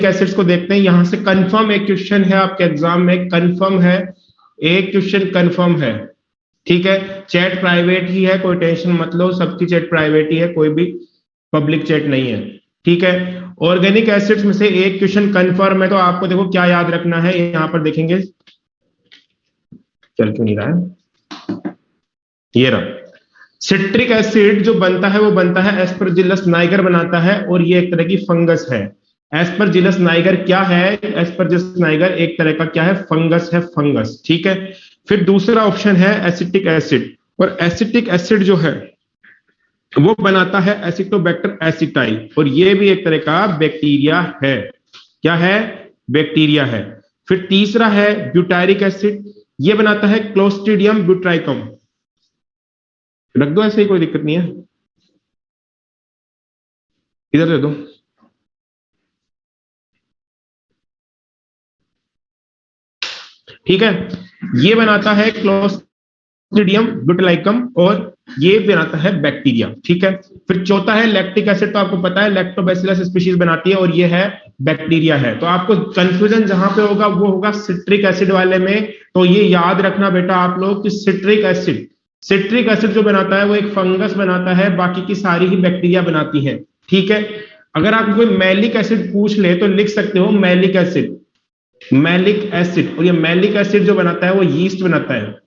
Acids को देखते हैं। यहां से कंफर्म एक क्वेश्चन है आपके एग्जाम में, कंफर्म है एक क्वेश्चन, कंफर्म है, ठीक है। चैट प्राइवेट ही है, कोई टेंशन मत लो, सबकी चैट प्राइवेट ही है, कोई भी पब्लिक चैट नहीं है, ठीक है। ऑर्गेनिक एसिड्स में से एक क्वेश्चन कंफर्म है, तो आपको देखो क्या याद रखना है, यहां पर देखेंगे, चल क्यों नहीं रहा है, ये रहा। सिट्रिक एसिड जो बनता है वो बनता है एस्परजिलस नाइगर बनाता है, और ये एक तरह की फंगस है। एस्परजिलस नाइगर क्या है? एस्परजिलस नाइगर एक तरह का क्या है? फंगस है, फंगस, ठीक है। फिर दूसरा ऑप्शन है एसिटिक एसिड, और एसिटिक एसिड जो है वो बनाता है एसिटोबैक्टर एसिटाई, और ये भी एक तरह का बैक्टीरिया है। क्या है? बैक्टीरिया है। फिर तीसरा है ब्यूटारिक एसिड, ये बनाता है क्लोस्ट्रिडियम ब्यूटाइकम। रख दो ऐसे ही, कोई दिक्कत नहीं है, इधर दे दो। ठीक है, ये बनाता है क्लोस्ट्रिडियम ब्यूटाइकम, और ये बनाता है बैक्टीरिया, ठीक है। फिर चौथा है लैक्टिक एसिड, तो आपको पता है लैक्टोबैसिलस स्पीशीज बनाती है, और ये है बैक्टीरिया है। तो आपको कंफ्यूजन जहां पे होगा वो होगा सिट्रिक एसिड वाले में। तो ये याद रखना बेटा आप लोग कि सिट्रिक एसिड जो बनाता है वो एक फंगस बनाता है, बाकी की सारी ही बैक्टीरिया बनाती है, ठीक है। अगर आप कोई मैलिक एसिड पूछ ले तो लिख सकते हो मैलिक एसिड, मैलिक एसिड, और ये मैलिक एसिड जो बनाता है वो यीस्ट बनाता है,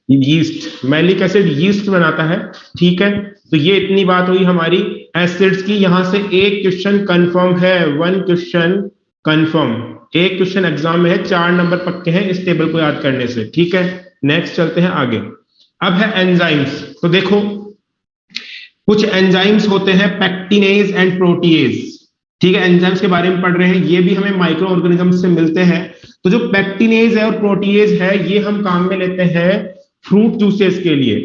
यीस्ट, मैलिक एसिड यीस्ट बनाता है, ठीक है। तो ये इतनी बात हुई हमारी एसिड्स की। यहां से एक क्वेश्चन कंफर्म है, वन क्वेश्चन कंफर्म, एक क्वेश्चन एग्जाम में है, 4 नंबर पक्के हैं इस टेबल को याद करने से, ठीक है। नेक्स्ट चलते हैं आगे। अब है एंजाइम्स, तो देखो कुछ एंजाइम्स होते हैं पैक्टिनेज एंड प्रोटीएज, ठीक है। एंजाइम्स के बारे में पढ़ रहे हैं, ये भी हमें माइक्रो ऑर्गेनिज्म से मिलते हैं। तो जो पैक्टिनेज है और प्रोटीएज है ये हम काम में लेते हैं फ्रूट जूसेस के लिए,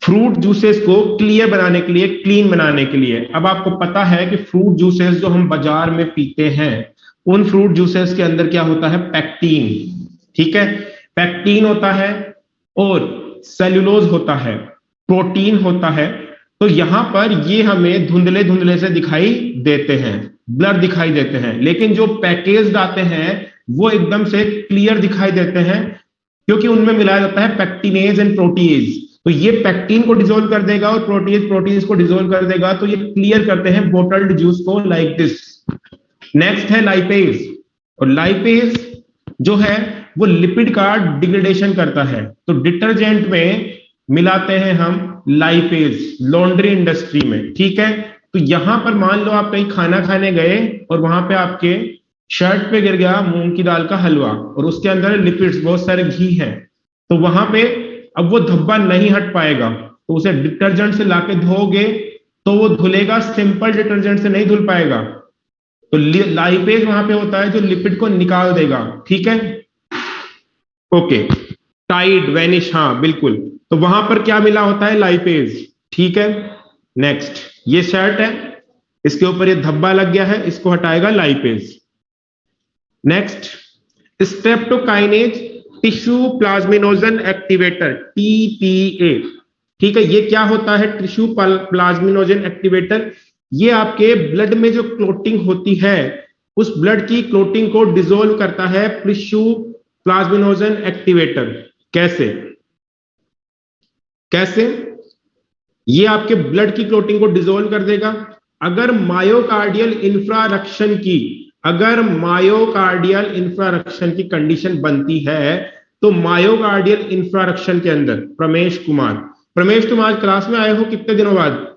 फ्रूट जूसेस को क्लियर बनाने के लिए, क्लीन बनाने के लिए। अब आपको पता है कि फ्रूट जूसेस जो हम बाजार में पीते हैं उन फ्रूट जूसेस के अंदर क्या होता है? पैक्टीन, ठीक है। पैक्टीन होता है और सेल्यूलोज होता है, प्रोटीन होता है। तो यहां पर ये हमें धुंधले धुंधले से दिखाई देते हैं, ब्लर दिखाई देते हैं, लेकिन जो पैकेज्ड आते हैं वो एकदम से क्लियर दिखाई देते हैं, क्योंकि उनमें मिलाया जाता है पैक्टिनेज एंड प्रोटीएज। तो ये पैक्टिन को डिसॉल्व कर देगा और प्रोटीएज को डिसॉल्व कर देगा, तो ये क्लियर करते हैं बोटल्ड जूस को, लाइक दिस। नेक्स्ट है लाइपेज, और लाइपेज जो है वो लिपिड का डिग्रेडेशन करता है। तो डिटर्जेंट में मिलाते हैं हम लाइपेज, लॉन्ड्री इंडस्ट्री में, ठीक है। तो यहां पर मान लो आप कहीं खाना खाने गए और वहां पे आपके शर्ट पे गिर गया मूंग की दाल का हलवा, और उसके अंदर लिपिड्स, बहुत सारे घी है, तो वहां पे अब वो धब्बा नहीं हट पाएगा, तो उसे डिटर्जेंट से लाके धोगे तो वो धुलेगा, सिंपल डिटर्जेंट से नहीं धुल पाएगा। तो लाइपेज वहां पे होता है जो लिपिड को निकाल देगा, ठीक है। ओके, टाइड, वेनिश, हाँ बिल्कुल। तो वहां पर क्या मिला होता है? लाइपेज, ठीक है। नेक्स्ट, ये शर्ट है, इसके ऊपर ये धब्बा लग गया है, इसको हटाएगा lipase. Next, streptokinase tissue plasminogen activator, TPA, ठीक है। ये क्या होता है? Tissue plasminogen activator. ये आपके ब्लड में जो क्लोटिंग होती है उस ब्लड की क्लोटिंग को डिसॉल्व करता है टिश्यू प्लाज्मिनोजन एक्टिवेटर। कैसे? ये आपके ब्लड की क्लोटिंग को डिसॉल्व कर देगा। अगर मायोकार्डियल इंफ्रारक्शन की कंडीशन बनती है तो मायोकार्डियल इंफ्रारक्शन के अंदर प्रमेश कुमार क्लास में आए हो कितने दिनों बाद?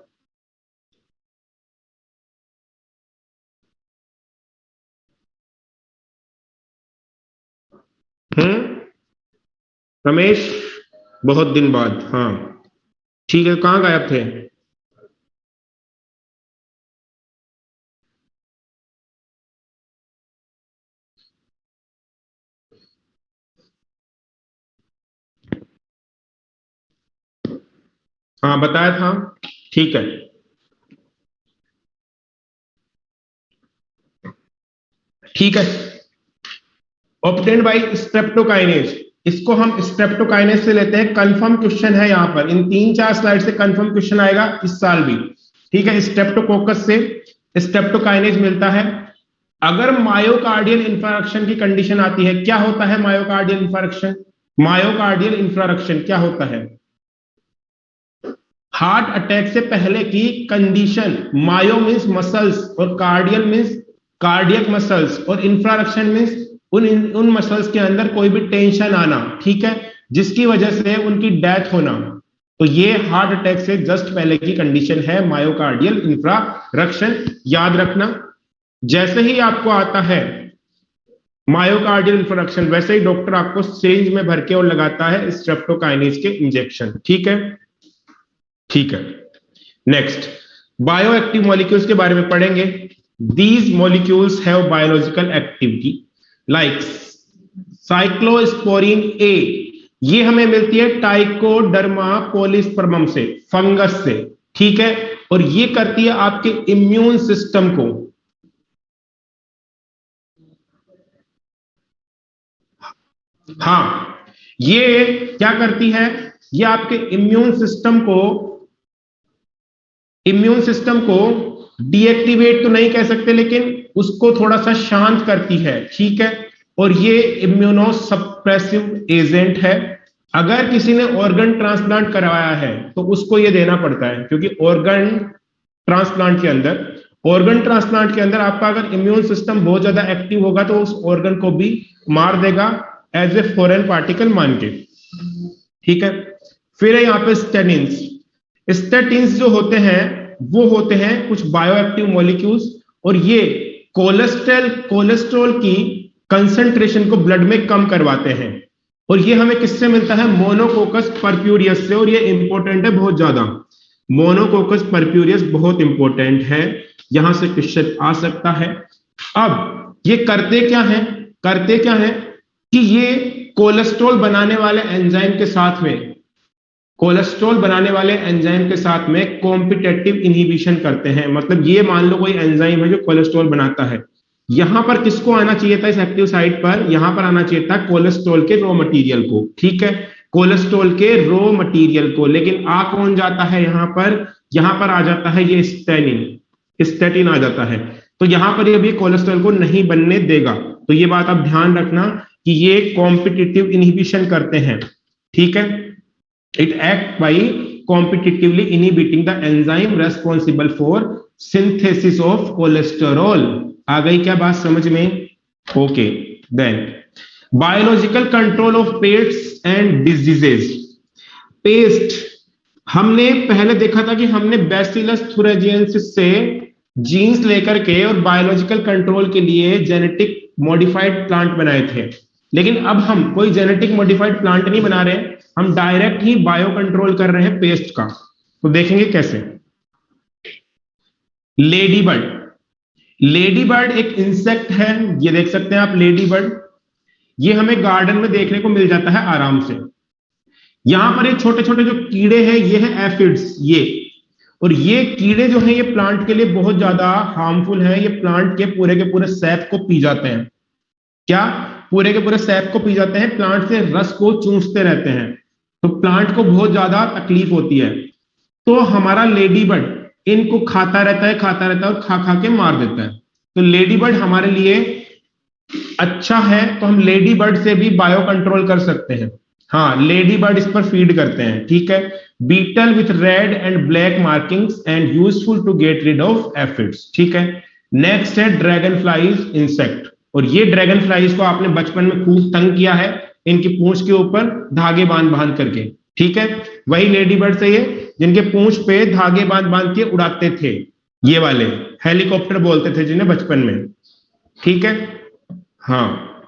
रमेश, बहुत दिन बाद, हाँ ठीक है। कहां गायब थे? हाँ बताया था, ठीक है। ठीक है, ऑब्टेन्ड बाय स्ट्रेप्टोकाइनेज, इसको हम स्ट्रेप्टोकाइनेज से लेते हैं। कंफर्म क्वेश्चन है यहां पर, इन 3-4 स्लाइड से कंफर्म क्वेश्चन आएगा इस साल भी, ठीक है। स्ट्रेप्टोकोकस से स्ट्रेप्टोकाइनेज मिलता है, अगर मायोकार्डियल इंफ्राक्शन की कंडीशन आती है, क्या होता है मायोकार्डियल इंफ्राक्शन? मायोकार्डियल इंफ्राक्शन क्या होता है? हार्ट अटैक से पहले की कंडीशन। मायो मीन्स मसल्स और कार्डियल मीन्स कार्डियक मसल्स, और इंफ्राक्शन मीन्स उन मसल्स के अंदर कोई भी टेंशन आना, ठीक है, जिसकी वजह से उनकी डेथ होना। तो ये हार्ट अटैक से जस्ट पहले की कंडीशन है मायोकार्डियल इंफ्राक्शन, याद रखना। जैसे ही आपको आता है मायोकार्डियल इंफ्राक्शन, वैसे ही डॉक्टर आपको सिरिंज में भर के और लगाता है स्ट्रेप्टोकाइनेज के इंजेक्शन, ठीक है। ठीक है, नेक्स्ट बायो एक्टिव मॉलिक्यूल्स के बारे में पढ़ेंगे। These molecules have biological activity like cyclosporin A, ये हमें मिलती है टाइकोडर्मा पॉलिस्पर्मम से, फंगस से, ठीक है, और ये करती है आपके इम्यून सिस्टम को। हाँ, ये क्या करती है? ये आपके इम्यून सिस्टम को डीएक्टिवेट तो नहीं कह सकते, लेकिन उसको थोड़ा सा शांत करती है, ठीक है, और ये इम्यूनो सप्रेसिव एजेंट है। अगर किसी ने ऑर्गन ट्रांसप्लांट करवाया है तो उसको ये देना पड़ता है, क्योंकि ऑर्गन ट्रांसप्लांट के अंदर आपका अगर इम्यून सिस्टम बहुत ज्यादा एक्टिव होगा तो उस ऑर्गन को भी मार देगा एज ए फॉरेन पार्टिकल मान के, ठीक है। फिर है यहाँ पे स्टेटिन्स। स्टेटिन्स जो होते हैं वो होते हैं कुछ बायोएक्टिव मॉलिक्यूल्स, और ये कोलेस्ट्रॉल की कंसंट्रेशन को ब्लड में कम करवाते हैं। और ये हमें किससे मिलता है? मोनोकोकस परप्यूरियस से, और ये इंपॉर्टेंट है बहुत ज्यादा। मोनोकोकस परप्यूरियस बहुत इंपॉर्टेंट है, यहां से क्वेश्चन आ सकता है। अब ये करते क्या है कि ये कोलेस्ट्रॉल बनाने वाले एंजाइम के साथ में कॉम्पिटेटिव इनहिबिशन करते हैं। मतलब ये मान लो कोई एंजाइम है जो कोलेस्ट्रॉल बनाता है, यहां पर किसको आना चाहिए था? इस एक्टिव साइट पर यहां पर आना चाहिए था कोलेस्ट्रॉल के रॉ मटेरियल को, ठीक है, कोलेस्ट्रॉल के रॉ मटेरियल को। लेकिन आ कौन जाता है यहां पर आ जाता है ये स्टेटिन आ जाता है। तो यहां पर ये भी कोलेस्ट्रॉल को नहीं बनने देगा। तो ये बात आप ध्यान रखना कि ये कॉम्पिटिटिव इनहिबिशन करते हैं, ठीक है। It act by competitively inhibiting the enzyme responsible for synthesis of cholesterol. आ गई क्या बात समझ में? Okay, then biological control of pests and diseases. Pest हमने पहले देखा था कि हमने बैसिलस थुरिंजियंसिस से जीन्स लेकर के और बायोलॉजिकल कंट्रोल के लिए जेनेटिक मॉडिफाइड प्लांट बनाए थे। लेकिन अब हम कोई जेनेटिक मॉडिफाइड प्लांट नहीं बना रहे, हम डायरेक्ट ही बायो कंट्रोल कर रहे हैं पेस्ट का। तो देखेंगे कैसे। लेडी बर्ड एक इंसेक्ट है, ये देख सकते हैं आप लेडी बर्ड। ये हमें गार्डन में देखने को मिल जाता है आराम से। यहां पर ये छोटे छोटे जो कीड़े हैं ये है एफिड्स, और ये कीड़े जो हैं ये प्लांट के लिए बहुत ज्यादा हार्मफुल है। ये प्लांट के पूरे सैप को पी जाते हैं। क्या? पूरे के पूरे सैप को पी जाते हैं, प्लांट से रस को चूसते रहते हैं, तो प्लांट को बहुत ज्यादा तकलीफ होती है। तो हमारा लेडी बर्ड इनको खाता रहता है और खा खा के मार देता है। तो लेडी बर्ड हमारे लिए अच्छा है, तो हम लेडी बर्ड से भी बायो कंट्रोल कर सकते हैं। हाँ, लेडी बर्ड इस पर फीड करते हैं, ठीक है। Beetle with red and black markings and useful to get rid of aphids, ठीक है। नेक्स्ट है ड्रैगन फ्लाइज इंसेक्ट, और ये ड्रैगन फ्लाइज को आपने बचपन में खूब तंग किया है इनकी पूंछ के ऊपर धागे बांध करके, ठीक है। वही लेडी बर्ड से ये जिनके पूंछ पे धागे बांध के उड़ाते थे, ये वाले हेलीकॉप्टर बोलते थे जिन्हें बचपन में, ठीक है। हाँ,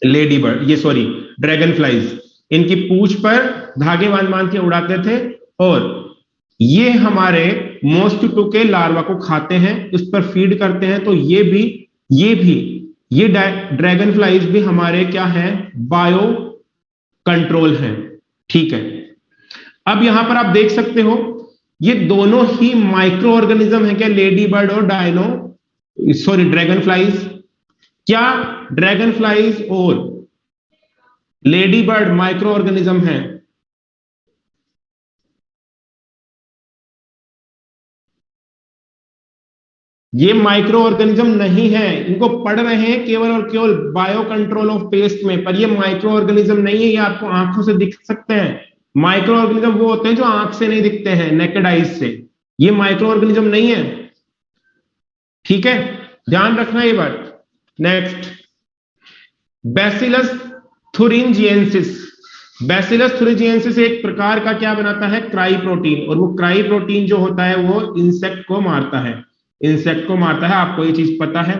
लेडी बर्ड, ये सॉरी ड्रैगन फ्लाइज, इनकी पूंछ पर धागे बांध के उड़ाते थे, और ये हमारे मॉस्किटो के लार्वा को खाते हैं, इस पर फीड करते हैं। तो ये ड्रैगन फ्लाइज भी हमारे क्या है? बायो कंट्रोल है, ठीक है। अब यहां पर आप देख सकते हो ये दोनों ही माइक्रो ऑर्गेनिज्म है क्या? लेडी बर्ड और ड्रैगन फ्लाइज। क्या ड्रैगन फ्लाइज और लेडी बर्ड माइक्रो ऑर्गेनिज्म है? ये माइक्रो ऑर्गेनिज्म नहीं है, इनको पढ़ रहे हैं केवल और केवल बायो कंट्रोल ऑफ पेस्ट में, पर ये माइक्रो ऑर्गेनिज्म नहीं है, ये आपको आंखों से दिख सकते हैं। माइक्रो ऑर्गेनिज्म वो होते हैं जो आंख से नहीं दिखते हैं, नेकेड आइज से, ये माइक्रो ऑर्गेनिज्म नहीं है, ठीक है, ध्यान रखना ये बात। Next, bacillus thuringiensis. Bacillus thuringiensis एक प्रकार का क्या बनाता है, क्राई प्रोटीन, और वो क्राई प्रोटीन जो होता है वो इंसेक्ट को मारता है, इंसेक्ट को मारता है, आपको ये चीज पता है।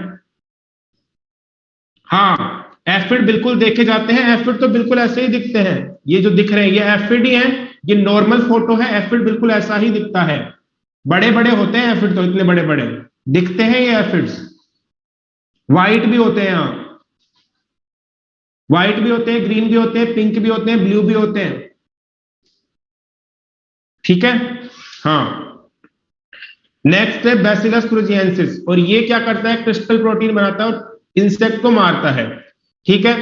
हाँ, एफिड बिल्कुल देखे जाते हैं, एफिड तो बिल्कुल ऐसे ही दिखते हैं, ये जो दिख रहे हैं ये एफिड ही है, ये नॉर्मल फोटो है, एफिड बिल्कुल ऐसा ही दिखता है, बड़े बड़े होते हैं एफिड, तो इतने बड़े बड़े दिखते हैं ये एफिड्स, व्हाइट भी होते हैं, यहाँ व्हाइट भी होते हैं, ग्रीन भी होते हैं, पिंक भी होते हैं, ब्लू भी होते हैं, ठीक है। हाँ, नेक्स्ट है बैसिलस थुरिंजिएंसिस, और ये क्या करता है, क्रिस्टल प्रोटीन बनाता है और इंसेक्ट को मारता है, ठीक है।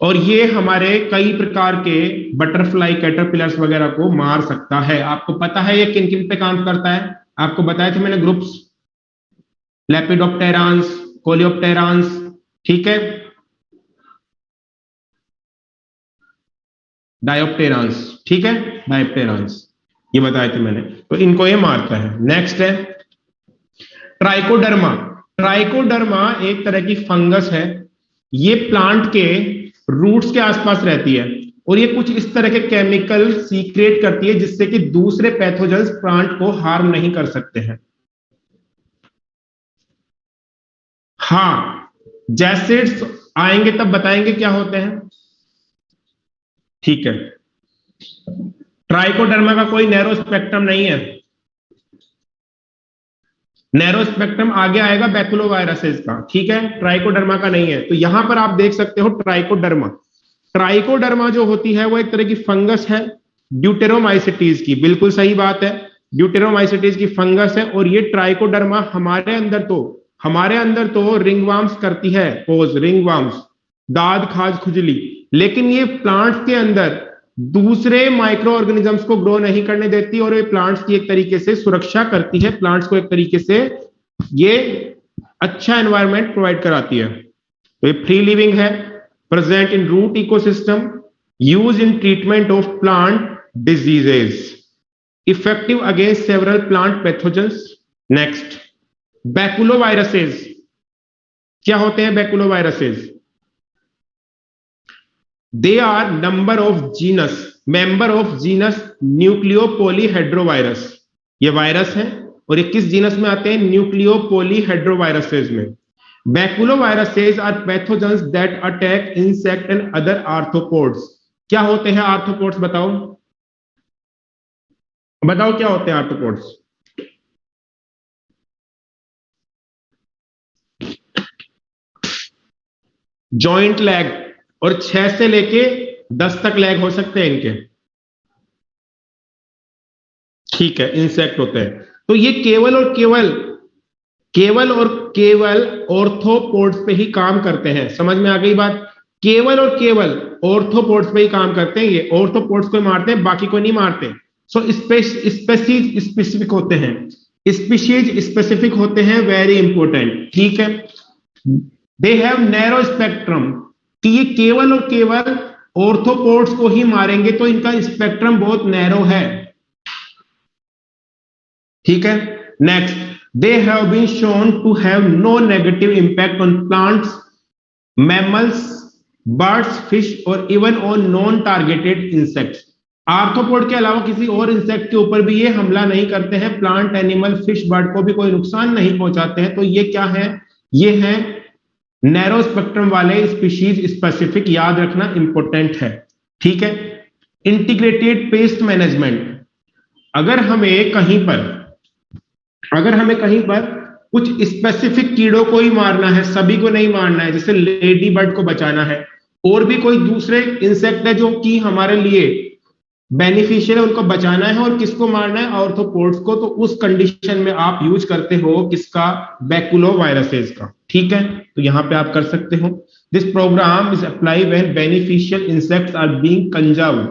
और ये हमारे कई प्रकार के बटरफ्लाई, कैटरपिलर्स वगैरह को मार सकता है। आपको पता है ये किन किन पे काम करता है, आपको बताया था मैंने ग्रुप्स, लेपिडोप्टेरांस, कोलियोप्टेरांस, ठीक है, डायोप्टेरांस, ठीक है, डायोप्टेरांस, ये बताए थे मैंने, तो इनको ये मारता है। नेक्स्ट है ट्राइकोडर्मा। ट्राइकोडर्मा एक तरह की फंगस है, ये प्लांट के रूट्स के आसपास रहती है, और ये कुछ इस तरह के केमिकल सीक्रेट करती है जिससे कि दूसरे पैथोजेंस प्लांट को हार्म नहीं कर सकते हैं। हाँ, जैसिड्स आएंगे तब बताएंगे क्या होते हैं, ठीक है। ट्राइकोडर्मा का कोई नैरो स्पेक्ट्रम नहीं है, नैरो स्पेक्ट्रम आगे आएगा बैकुलोवायरसेस का, ठीक है, ट्राइकोडर्मा का नहीं है। तो यहां पर आप देख सकते हो ट्राइकोडर्मा, ट्राइकोडर्मा जो होती है वो एक तरह की फंगस है, ड्यूटेरोमाइसिटीज की, बिल्कुल सही बात है, ड्यूटेरोमाइसिटीज की फंगस है, और ये ट्राइकोडर्मा हमारे अंदर तो रिंगवार्म्स करती है, पोज रिंगवार्म्स, दाद खाज खुजली, लेकिन ये प्लांट्स के अंदर दूसरे माइक्रो ऑर्गेनिजम्स को ग्रो नहीं करने देती, और ये प्लांट्स की एक तरीके से सुरक्षा करती है, प्लांट्स को एक तरीके से ये अच्छा एनवायरनमेंट प्रोवाइड कराती है। तो ये फ्री लिविंग है, present in root ecosystem, use in treatment of plant diseases, effective against several plant pathogens. Next, baculoviruses. क्या होते हैं baculoviruses? They are member of genus nucleopolyhedrovirus, ये वायरस है, और ये किस जीनस में आते हैं, न्यूक्लियोपोलीहेड्रोवायरसेस में। Baculoviruses are pathogens that attack insect and other arthropods. क्या होते हैं आर्थ्रोपोड्स, बताओ बताओ क्या होते हैं आर्थ्रोपोड्स? जॉइंट लैग, और 6 से लेके 10 तक लैग हो सकते हैं इनके, ठीक है, इंसेक्ट होते हैं। तो ये केवल और केवल ऑर्थोपोड्स पे ही काम करते हैं, समझ में आ गई बात? केवल और केवल ऑर्थोपोड्स पे ही काम करते हैं, ये ऑर्थोपोड्स को मारते हैं, बाकी को नहीं मारते। सो स्पेसीज स्पेसिफिक होते हैं, स्पीशीज स्पेसिफिक होते हैं, वेरी इंपॉर्टेंट, ठीक है। दे हैव नैरो स्पेक्ट्रम, कि ये केवल और केवल ऑर्थोपोड्स को ही मारेंगे, तो इनका स्पेक्ट्रम बहुत नैरो है, ठीक है। Next, they have been shown to have no negative impact on plants, mammals, birds, fish और even on non targeted insects. Arthropod के अलावा किसी और इंसेक्ट के ऊपर भी ये हमला नहीं करते हैं, प्लांट, एनिमल, फिश, बर्ड को भी कोई नुकसान नहीं पहुंचाते हैं। तो ये क्या है? ये है नैरो स्पेक्ट्रम वाले स्पीशीज स्पेसिफिक, याद रखना इंपॉर्टेंट है, ठीक है। इंटीग्रेटेड पेस्ट मैनेजमेंट, अगर हमें कहीं पर कुछ स्पेसिफिक कीड़ों को ही मारना है, सभी को नहीं मारना है, जैसे लेडी बर्ड को बचाना है, और भी कोई दूसरे इंसेक्ट है जो कि हमारे लिए बेनिफिशियल है, उनको बचाना है, और किसको मारना है? ऑर्थोपोड्स को। तो उस कंडीशन में आप यूज करते हो किसका? बैकुलोवायरसेस का, ठीक है। तो यहां पे आप कर सकते हो, this programme is apply when beneficial insects are being conserved,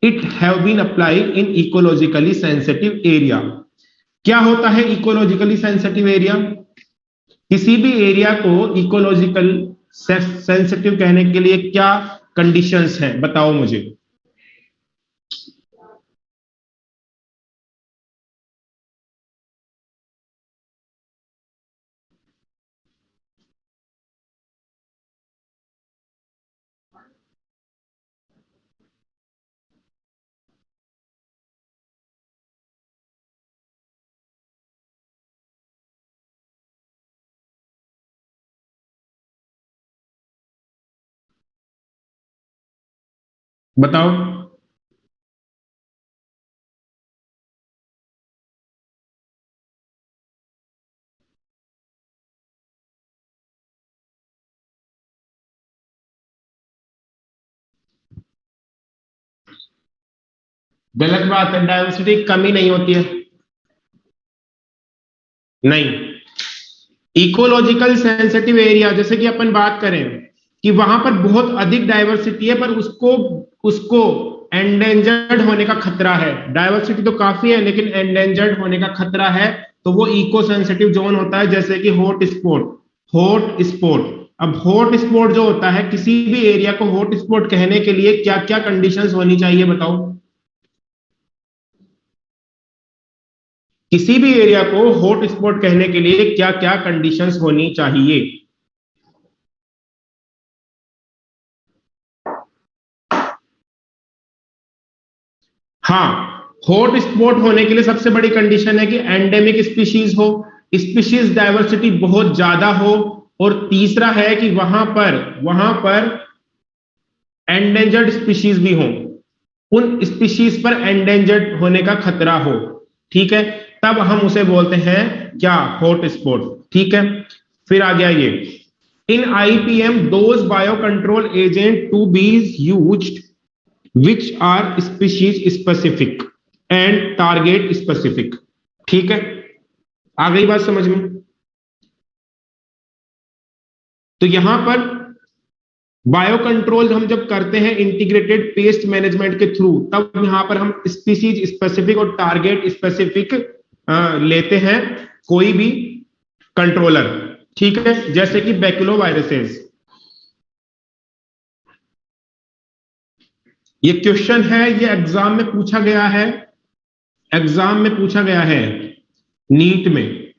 it have been applied in ecologically sensitive area. क्या होता है इकोलॉजिकली सेंसिटिव एरिया? किसी भी एरिया को इकोलॉजिकल सेंसिटिव कहने के लिए क्या कंडीशंस हैं, बताओ मुझे। बताओ। गलत बात है, डाइवर्सिटी कमी नहीं होती है। नहीं, इकोलॉजिकल सेंसिटिव एरिया जैसे कि अपन बात करें कि वहां पर बहुत अधिक डाइवर्सिटी है, पर उसको उसको एंडेंजर्ड होने का खतरा है। डाइवर्सिटी तो काफी है लेकिन एंडेंजर्ड होने का खतरा है, तो वो इको सेंसिटिव जोन होता है। जैसे कि हॉट स्पॉट, हॉट स्पॉट। अब हॉट स्पॉट जो होता है, किसी भी एरिया को हॉट स्पॉट कहने के लिए क्या क्या कंडीशंस होनी चाहिए, बताओ। किसी भी एरिया को हॉट स्पॉट कहने के लिए क्या क्या कंडीशंस होनी चाहिए? हाँ, हॉट स्पॉट होने के लिए सबसे बड़ी कंडीशन है कि एंडेमिक स्पीशीज हो, स्पीशीज डाइवर्सिटी बहुत ज्यादा हो, और तीसरा है कि वहां पर एंडेंजर्ड स्पीशीज भी हो, उन स्पीशीज पर एंडेंजर्ड होने का खतरा हो। ठीक है, तब हम उसे बोलते हैं क्या, हॉट स्पॉट। ठीक है, फिर आ गया ये, in IPM those bio control agent to be used which are species specific and target specific। ठीक है, आ गई बात समझ में? तो यहां पर बायो कंट्रोल हम जब करते हैं इंटीग्रेटेड पेस्ट मैनेजमेंट के थ्रू, तब यहां पर हम स्पीसीज स्पेसिफिक और टारगेट स्पेसिफिक लेते हैं कोई भी कंट्रोलर। ठीक है, जैसे कि बैक्यूलोवायरसेस। ये क्वेश्चन है, ये एग्जाम में पूछा गया है, एग्जाम में पूछा गया है, नीट में।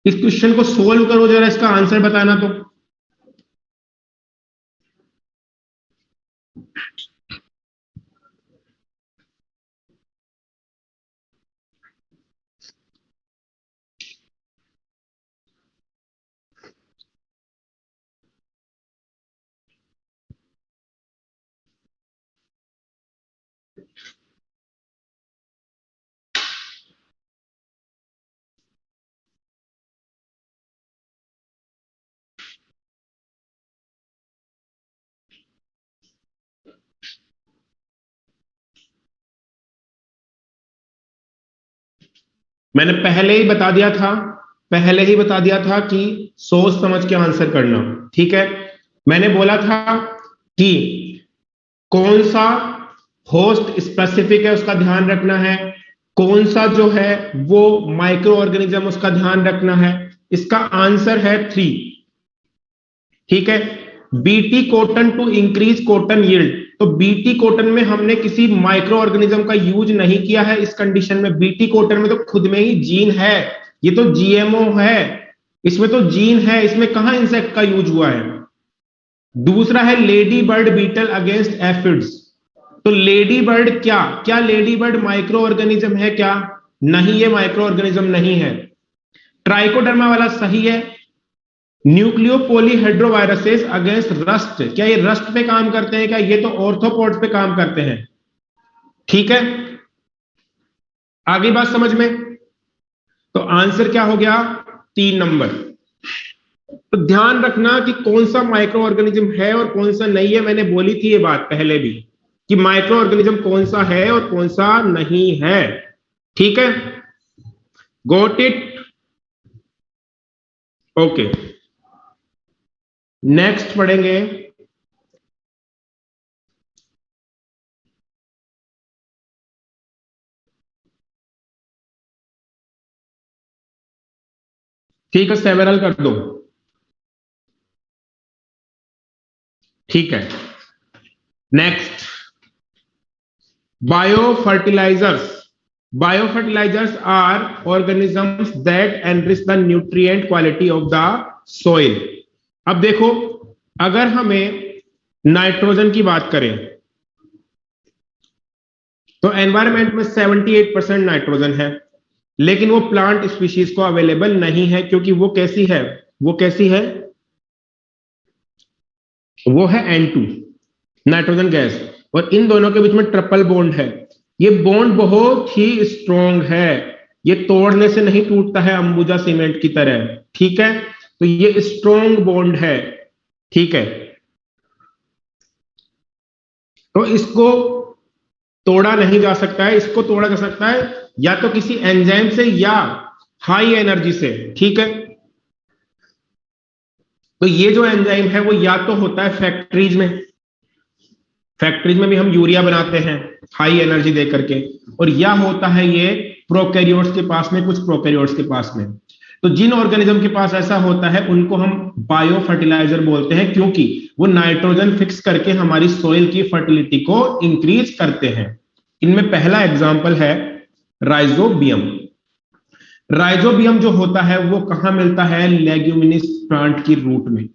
इस क्वेश्चन को सोल्व करो जरा, इसका आंसर बताना तो। मैंने पहले ही बता दिया था, पहले ही बता दिया था कि सोच समझ के आंसर करना। ठीक है, मैंने बोला था कि कौन सा होस्ट स्पेसिफिक है उसका ध्यान रखना है, कौन सा जो है वो माइक्रो ऑर्गेनिज्म उसका ध्यान रखना है। इसका आंसर है 3। ठीक है, BT cotton to increase cotton yield. तो बीटी कॉटन में हमने किसी माइक्रो ऑर्गेनिज्म का यूज नहीं किया है इस कंडीशन में। बीटी कॉटन में तो खुद में ही जीन है, ये तो जीएमओ है, इसमें तो जीन है, इसमें कहां इंसेक्ट का यूज हुआ है। दूसरा है ladybird beetle against aphids. तो लेडी बर्ड क्या क्या लेडी बर्ड माइक्रो ऑर्गेनिज्म है क्या? नहीं, ये माइक्रो ऑर्गेनिज्म नहीं है। ट्राइकोडर्मा वाला सही है। न्यूक्लियोपोलीहेड्रोवायरसेस अगेंस्ट रस्ट, क्या ये रस्ट पे काम करते हैं क्या? ये तो ऑर्थोपोड्स पे काम करते हैं। ठीक है, आगे बात समझ में? तो आंसर क्या हो गया, 3 नंबर। तो ध्यान रखना कि कौन सा माइक्रो ऑर्गेनिज्म है और कौन सा नहीं है। मैंने बोली थी ये बात पहले भी कि माइक्रो ऑर्गेनिज्म कौन सा है और कौन सा नहीं है। ठीक है, गोट इट। ओके, नेक्स्ट पढ़ेंगे ठीक है, सेवरल कर दो। ठीक है, next, biofertilisers. Biofertilisers are organisms that enrich the nutrient quality of the soil. अब देखो, अगर हमें नाइट्रोजन की बात करें तो एनवायरमेंट में 78% नाइट्रोजन है, लेकिन वो प्लांट स्पीशीज को अवेलेबल नहीं है, क्योंकि वो कैसी है, वो कैसी है, वो है N2, नाइट्रोजन गैस, और इन दोनों के बीच में ट्रिपल बॉन्ड है। ये बॉन्ड बहुत ही स्ट्रॉन्ग है, ये तोड़ने से नहीं टूटता है अंबुजा सीमेंट की तरह। ठीक है, तो ये स्ट्रॉन्ग बॉन्ड है। ठीक है, तो इसको तोड़ा नहीं जा सकता है, इसको तोड़ा जा सकता है या तो किसी एंजाइम से या हाई एनर्जी से। ठीक है, तो ये जो एंजाइम है वो या तो होता है फैक्ट्रीज में, फैक्ट्रीज में भी हम यूरिया बनाते हैं हाई एनर्जी दे करके, और या होता है ये प्रोकैरियोट्स के पास में, कुछ प्रोकैरियोट्स के पास में। तो जिन ऑर्गेनिज्म के पास ऐसा होता है उनको हम बायो फर्टिलाइजर बोलते हैं, क्योंकि वो नाइट्रोजन फिक्स करके हमारी सॉइल की फर्टिलिटी को इंक्रीज करते हैं। इनमें पहला एग्जांपल है राइजोबियम। राइजोबियम जो होता है वो कहां मिलता है, लेग्यूमिनस प्लांट की रूट में।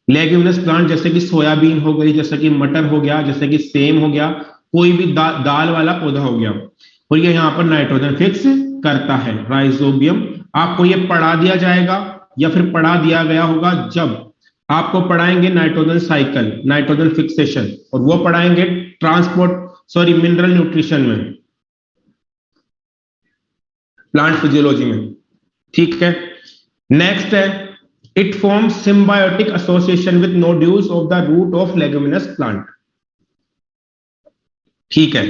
लेग्यूमिनस प्लांट जैसे कि सोयाबीन हो गई, जैसे कि मटर हो गया, जैसे कि सेम हो गया, कोई भी दाल वाला पौधा हो गया, और ये यहां पर नाइट्रोजन फिक्स करता है, राइजोबियम। आपको ये पढ़ा दिया जाएगा या फिर पढ़ा दिया गया होगा जब आपको पढ़ाएंगे नाइट्रोजन साइकिल, नाइट्रोजन फिक्सेशन, और वो पढ़ाएंगे मिनरल न्यूट्रिशन में, प्लांट फिजियोलॉजी में। ठीक है, नेक्स्ट है, it forms symbiotic association with nodules of the root of leguminous plant. ठीक है,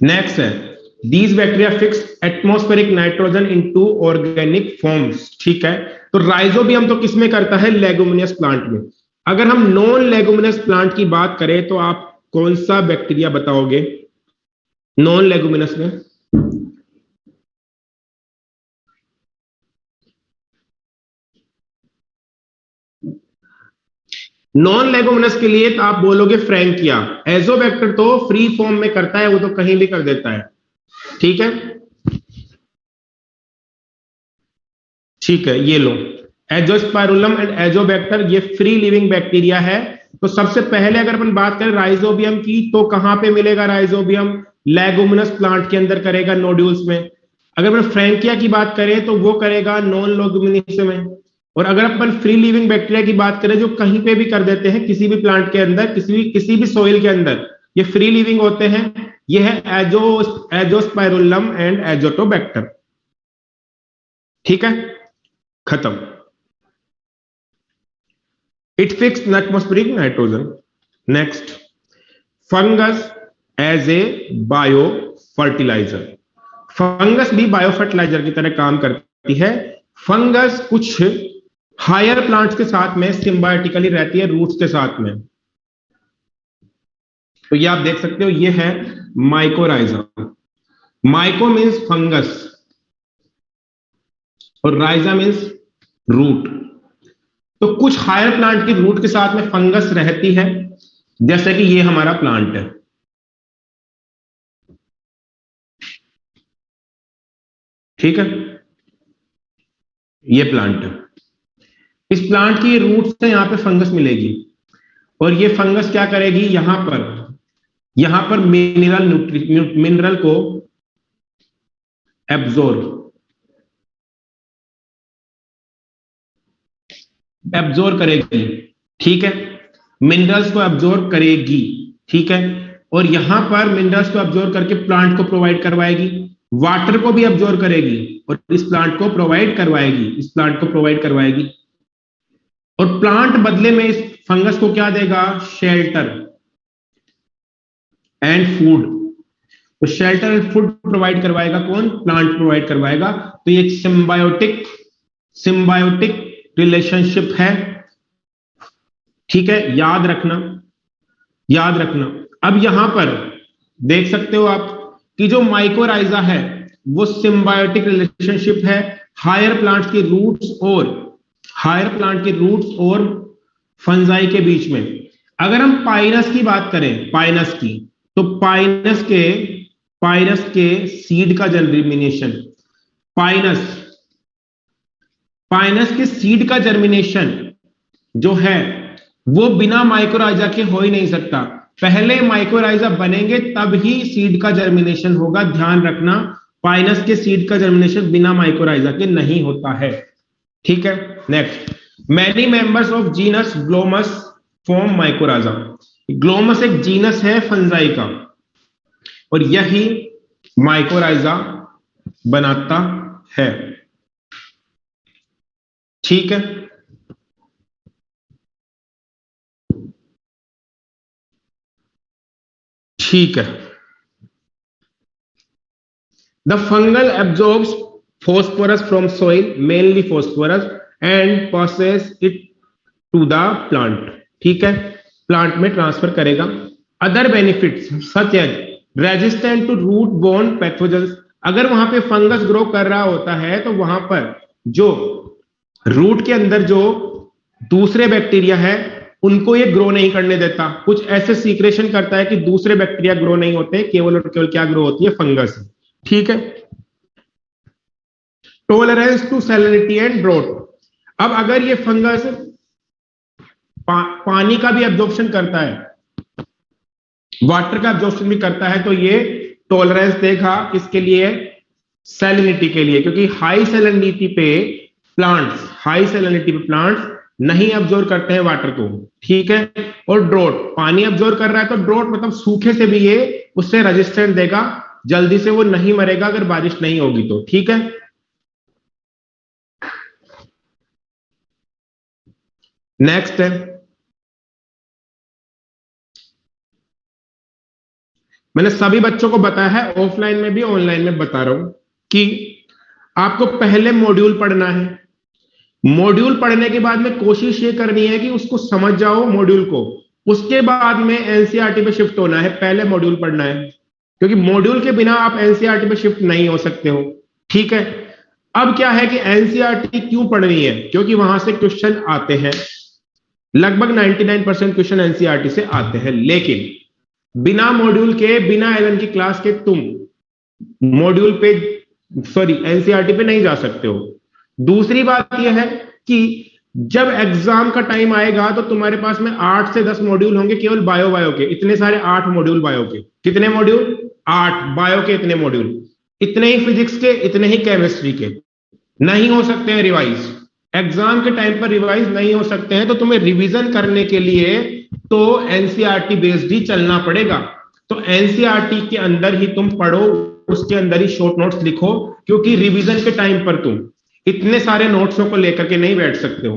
नेक्स्ट है, these bacteria fix atmospheric nitrogen into organic forms। ठीक है, तो राइजोबियम तो किसमें करता है, लेगुमिनस प्लांट में। अगर हम नॉन लेगुमिनस प्लांट की बात करें तो आप कौन सा बैक्टीरिया बताओगे नॉन लेगुमिनस में? नॉन लेगुमिनस के लिए तो आप बोलोगे फ्रैंकिया। एजोबैक्टर तो फ्री फॉर्म में करता है, वो तो कहीं भी कर देता है। ठीक है, ठीक है, ये लो, एजोस्पाइरुलम एंड एजोबैक्टर, ये फ्री लिविंग बैक्टीरिया है। तो सबसे पहले अगर अपन बात करें राइजोबियम की, तो कहां पे मिलेगा राइजोबियम, लेगुमिनस प्लांट के अंदर करेगा, नोड्यूल्स में। अगर अपन फ्रैंकिया की बात करें तो वो करेगा नॉन लेगुमिनस में। और अगर अपन फ्री लिविंग बैक्टीरिया की बात करें जो कहीं पे भी कर देते हैं, किसी भी प्लांट के अंदर, किसी भी सोइल के अंदर, ये फ्री लिविंग होते हैं, ये है एजोस्पाइरुलम एंड एजोटोबैक्टर। ठीक है, खत्म। It fix atmospheric nitrogen. Next, fungus as a bio fertiliser. Fungus भी बायो फर्टिलाइजर की तरह काम करती है। फंगस कुछ हायर प्लांट्स के साथ में सिम्बायोटिकली रहती है, रूट्स के साथ में। तो ये आप देख सकते हो, ये है माइकोराइजा। माइको मीन्स फंगस और राइजा मीन्स रूट। तो कुछ हायर प्लांट की रूट के साथ में फंगस रहती है, जैसे कि ये हमारा प्लांट है। ठीक है, ये प्लांट है, इस प्लांट की रूट से यहां पे फंगस मिलेगी, और ये फंगस क्या करेगी, यहां पर मिनरल को एब्जॉर्ब करेगी। ठीक है, मिनरल्स को एब्जॉर्ब करेगी। ठीक है, और यहां पर मिनरल्स को एब्जॉर्ब करके प्लांट को प्रोवाइड करवाएगी, वाटर को भी एब्जॉर्ब करेगी और इस प्लांट को प्रोवाइड करवाएगी, और प्लांट बदले में इस फंगस को क्या देगा, शेल्टर एंड फूड। तो शेल्टर एंड फूड प्रोवाइड करवाएगा कौन, प्लांट प्रोवाइड करवाएगा। तो ये एक सिम्बायोटिक रिलेशनशिप है। ठीक है, याद रखना। अब यहां पर देख सकते हो आप कि जो माइकोराइजा है वो सिम्बायोटिक रिलेशनशिप है, हायर प्लांट्स की रूट्स और फंजाई के बीच में। अगर हम पाइनस की बात करें, पाइनस की, तो पाइनस के सीड का जर्मिनेशन, पाइनस के सीड का जर्मिनेशन जो है वो बिना माइक्रोराइजा के हो ही नहीं सकता। पहले माइक्रोराइजा बनेंगे तब ही सीड का जर्मिनेशन होगा। ध्यान रखना, पाइनस के सीड का जर्मिनेशन बिना माइक्रोराइजा के नहीं होता है। ठीक है, next, many members of genus Glomus form mycorrhiza. Glomus एक जीनस है फंजाई का और यही माइक्रोराइजा बनाता है। ठीक है, ठीक है। The fungal absorbs phosphorus from soil, mainly phosphorus, and passes it to the plant. ठीक है, प्लांट में ट्रांसफर करेगा। Other benefits such as resistant to root borne pathogens. अगर वहां पे फंगस ग्रो कर रहा होता है तो वहां पर जो रूट के अंदर जो दूसरे बैक्टीरिया है उनको ये ग्रो नहीं करने देता। कुछ ऐसे सीक्रेशन करता है कि दूसरे बैक्टीरिया ग्रो नहीं होते, केवल और केवल क्या ग्रो होती है, फंगस। ठीक है, tolerance to salinity and drought. अब अगर ये फंगस पानी का भी एब्जॉर्प्शन करता है, वाटर का एब्जॉर्प्शन भी करता है, तो ये टॉलरेंस देगा किसके लिए, सैलिनिटी के लिए, क्योंकि हाई सैलिनिटी पे प्लांट्स नहीं एब्जॉर्ब करते हैं वाटर को। ठीक है, और ड्रॉट, पानी एब्जॉर्ब कर रहा है तो ड्रॉट मतलब सूखे से भी ये उससे रेजिस्टेंट देगा, जल्दी से वो नहीं मरेगा अगर बारिश नहीं होगी तो। ठीक है, नेक्स्ट है, मैंने सभी बच्चों को बताया है, ऑफलाइन में भी ऑनलाइन में बता रहा हूं कि आपको पहले मॉड्यूल पढ़ना है। मॉड्यूल पढ़ने के बाद में कोशिश ये करनी है कि उसको समझ जाओ मॉड्यूल को, उसके बाद में एनसीईआरटी पे शिफ्ट होना है। पहले मॉड्यूल पढ़ना है, क्योंकि मॉड्यूल के बिना आप एनसीईआरटी पे शिफ्ट नहीं हो सकते हो। ठीक है, अब क्या है कि एनसीईआरटी क्यों पढ़नी है, क्योंकि वहां से क्वेश्चन आते हैं, लगभग 99% क्वेश्चन एनसीईआरटी से आते हैं। लेकिन बिना मॉड्यूल के, बिना एलन की क्लास के तुम मॉड्यूल पे एनसीईआरटी पे नहीं जा सकते हो। दूसरी बात यह है कि जब एग्जाम का टाइम आएगा तो तुम्हारे पास में 8 से 10 मॉड्यूल होंगे केवल बायो के, इतने सारे 8 मॉड्यूल बायो के। कितने मॉड्यूल? 8 बायो के, इतने मॉड्यूल, इतने ही फिजिक्स के, इतने ही केमिस्ट्री के। नहीं हो सकते हैं रिवाइज, एग्जाम के टाइम पर रिवाइज नहीं हो सकते हैं, तो तुम्हें रिवीजन करने के लिए तो एनसीईआरटी बेस्ड ही चलना पड़ेगा। तो एनसीईआरटी के अंदर ही तुम पढ़ो, उसके अंदर ही शॉर्ट नोट्स लिखो, क्योंकि रिवीजन के टाइम पर तुम इतने सारे नोट्सों को लेकर के नहीं बैठ सकते हो।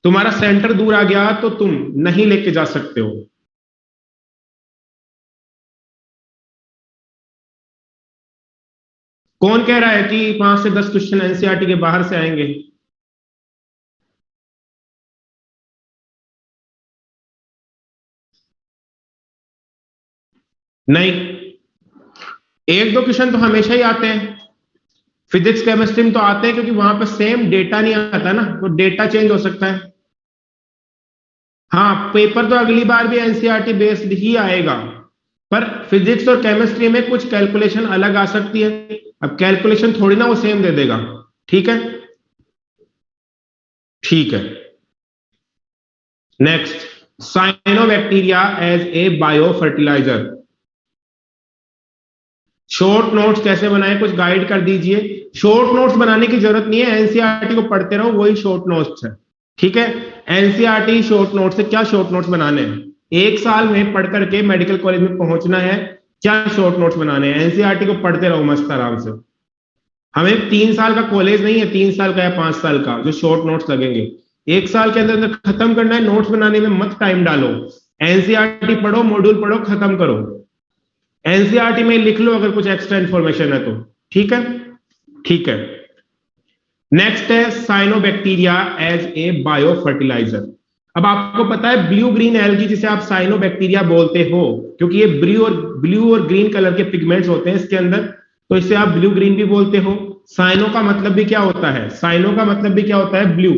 तुम्हारा सेंटर दूर आ गया तो तुम नहीं लेके जा सकते हो। कौन कह रहा है कि 5 से 10 क्वेश्चन एनसीईआरटी के बाहर से आएंगे? नहीं, 1-2 क्वेश्चन तो हमेशा ही आते हैं। फिजिक्स केमिस्ट्री में तो आते हैं, क्योंकि वहां पर सेम डेटा नहीं आता ना, तो डेटा चेंज हो सकता है। हाँ, पेपर तो अगली बार भी एनसीईआरटी बेस्ड ही आएगा, पर फिजिक्स और केमिस्ट्री में कुछ कैलकुलेशन अलग आ सकती है। अब कैलकुलेशन थोड़ी ना वो सेम दे देगा। ठीक है, ठीक है। Next, cyanobacteria as a bio fertiliser. Short notes कैसे बनाएं, कुछ गाइड कर दीजिए। शॉर्ट नोट्स बनाने की जरूरत नहीं है, एनसीईआरटी को पढ़ते रहो, वही शॉर्ट नोट्स है। ठीक है, एनसीईआरटी शॉर्ट नोट्स से क्या शॉर्ट नोट्स बनाने हैं, 1 साल में पढ़ करके मेडिकल कॉलेज में पहुंचना है, क्या शॉर्ट नोट्स बनाने हैं। एनसीईआरटी को पढ़ते रहो मस्त आराम से। हमें 3 साल का कॉलेज नहीं है, 3 साल का या 5 साल का जो शॉर्ट नोट्स लगेंगे, 1 साल के अंदर खत्म करना है। नोट्स बनाने में मत टाइम डालो, एनसीईआरटी पढ़ो, मॉड्यूल पढ़ो, खत्म करो। एनसीईआरटी में लिख लो अगर कुछ एक्स्ट्रा इंफॉर्मेशन है तो। ठीक है, ठीक है। नेक्स्ट है cyanobacteria as a bio fertiliser. अब आपको पता है ब्लू ग्रीन एल्गी जिसे आप साइनोबैक्टीरिया बोलते हो, क्योंकि ये ब्लू और ग्रीन कलर के पिगमेंट्स होते हैं इसके अंदर, तो इसे आप ब्लू ग्रीन भी बोलते हो। साइनो का मतलब भी क्या होता है, साइनो का मतलब भी क्या होता है, ब्लू,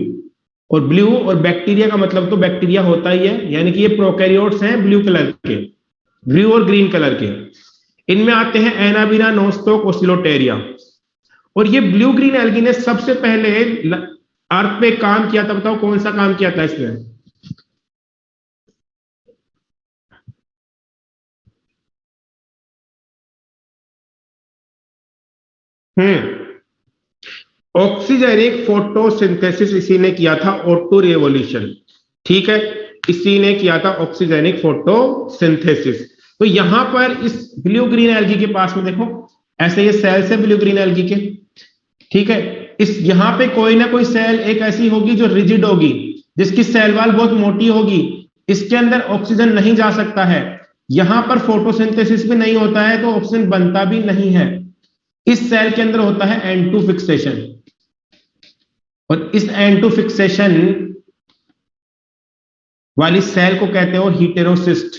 और ब्लू और बैक्टीरिया का मतलब तो बैक्टीरिया होता ही है, यानी कि ये प्रोकैरियोट्स हैं ब्लू कलर के, ब्लू और ग्रीन कलर के। इनमें आते हैं एनाबीना, नोस्टोक, ओसिलोटेरिया। और ये ब्लू ग्रीन एल्गी ने सबसे पहले अर्थ पे काम किया था, बताओ कौन सा काम किया था इसने? ऑक्सीजेनिक फोटोसिंथेसिस इसी ने किया था, ऑटो रिवोल्यूशन, ठीक है, इसी ने किया था ऑक्सीजेनिक फोटोसिंथेसिस। तो यहां पर इस ब्लू ग्रीन एल्गी के पास में देखो, ऐसे ये सेल्स है ब्लू ग्रीन एल्गी के, ठीक है, इस यहां पे कोई ना कोई सेल एक ऐसी होगी जो रिजिड होगी, जिसकी सेल वॉल बहुत मोटी होगी, इसके अंदर ऑक्सीजन नहीं जा सकता है, यहां पर फोटोसिंथेसिस भी नहीं होता है, तो ऑक्सीजन बनता भी नहीं है। इस सेल के अंदर होता है N2 फिक्सेशन, और इस N2 फिक्सेशन वाली सेल को कहते हो हीटेरोसिस्ट,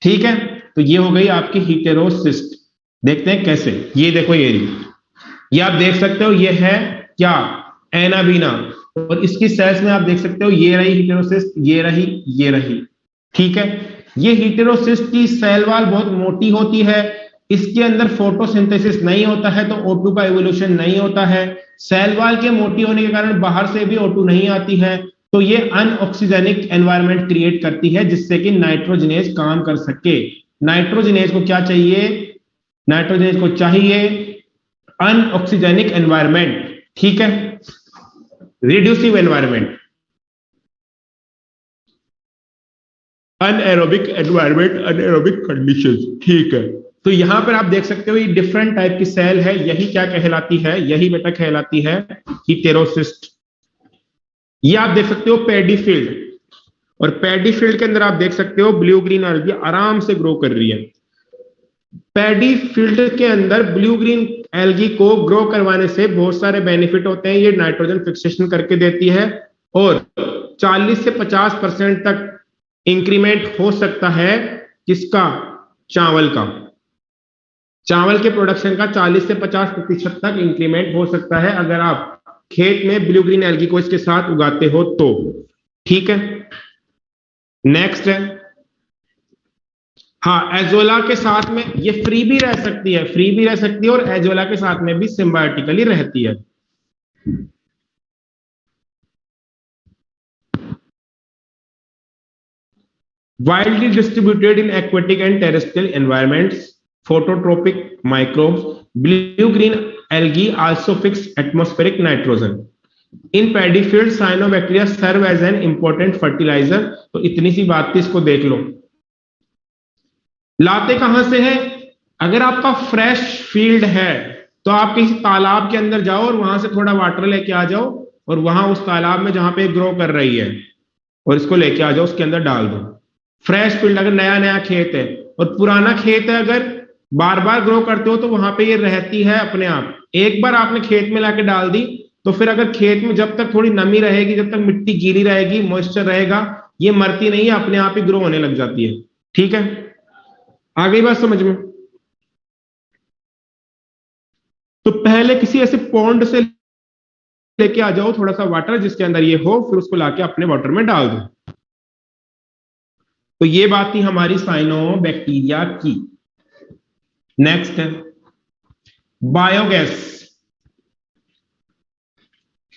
ठीक है। तो ये हो गई आपकी हीटेरोसिस्ट। देखते हैं कैसे, ये देखो ये आप देख सकते हो, ये है क्या, एनाबीना, और इसकी सेल्स में आप देख सकते हो ये रही हीटेरोसिस्ट, ये रही, ये रही, ठीक है। ये हीटेरोसिस्ट की सेल वॉल बहुत मोटी होती है, इसके अंदर फोटोसिंथेसिस नहीं होता है, तो O2 का एवोल्यूशन नहीं होता है। सेल वॉल के मोटी होने के कारण बाहर से भी O2 नहीं आती है, तो ये अनऑक्सीजेनिक एनवायरनमेंट क्रिएट करती है, जिससे कि नाइट्रोजनेज काम कर सके। नाइट्रोजनेज को क्या चाहिए, नाइट्रोजनेज को चाहिए अनऑक्सीजेनिक एनवायरनमेंट, ठीक है, reductive environment, anaerobic environment, anaerobic conditions, ठीक है। तो यहां पर आप देख सकते हो ये डिफरेंट टाइप की सेल है, यही क्या कहलाती है, यही बेटा कहलाती है हीटेरोसिस्ट। ये आप देख सकते हो पैडी फील्ड, और पैडी फील्ड के अंदर आप देख सकते हो ब्लू ग्रीन एल्गी आराम से ग्रो कर रही है। पैडी फील्ड के अंदर ब्लू ग्रीन एल्गी को ग्रो करवाने से बहुत सारे बेनिफिट होते हैं, ये नाइट्रोजन फिक्सेशन करके देती है, और 40 से 50% तक इंक्रीमेंट हो सकता है, किसका, चावल का, चावल के प्रोडक्शन का 40 से 50% तक इंक्रीमेंट हो सकता है, अगर आप खेत में ब्लू ग्रीन एल्गी को इसके साथ उगाते हो तो, ठीक है। नेक्स्ट है, हाँ, एजोला के साथ में ये फ्री भी रह सकती है, फ्री भी रह सकती है, और एजोला के साथ में भी सिम्बायोटिकली रहती है। Widely distributed in aquatic and terrestrial environments, phototropic microbes, blue-green algae also fix atmospheric nitrogen. In paddy fields, cyanobacteria serve as an important fertilizer. तो इतनी सी बात थी, इसको देख लो। लाते कहां से है, अगर आपका फ्रेश फील्ड है तो आप किसी तालाब के अंदर जाओ और वहां से थोड़ा वाटर लेके आ जाओ, और वहां उस तालाब में जहां पे ग्रो कर रही है, और इसको लेके आ जाओ, उसके अंदर डाल दो। फ्रेश फील्ड, अगर नया नया खेत है और पुराना खेत है, अगर बार बार ग्रो करते हो तो वहां पे ये रहती है अपने आप। एक बार आपने खेत में लाके डाल दी, तो फिर अगर खेत में जब तक थोड़ी नमी रहेगी, जब तक मिट्टी गीली रहेगी, मॉइस्चर रहेगा, ये मरती नहीं है, अपने आप ही ग्रो होने लग जाती है, ठीक है। आ गई बात समझ में? तो पहले किसी ऐसे पॉन्ड से लेके आ जाओ थोड़ा सा वाटर जिसके अंदर ये हो, फिर उसको लाके अपने वाटर में डाल दो। तो ये बात थी हमारी साइनोबैक्टीरिया की। नेक्स्ट है बायोगैस।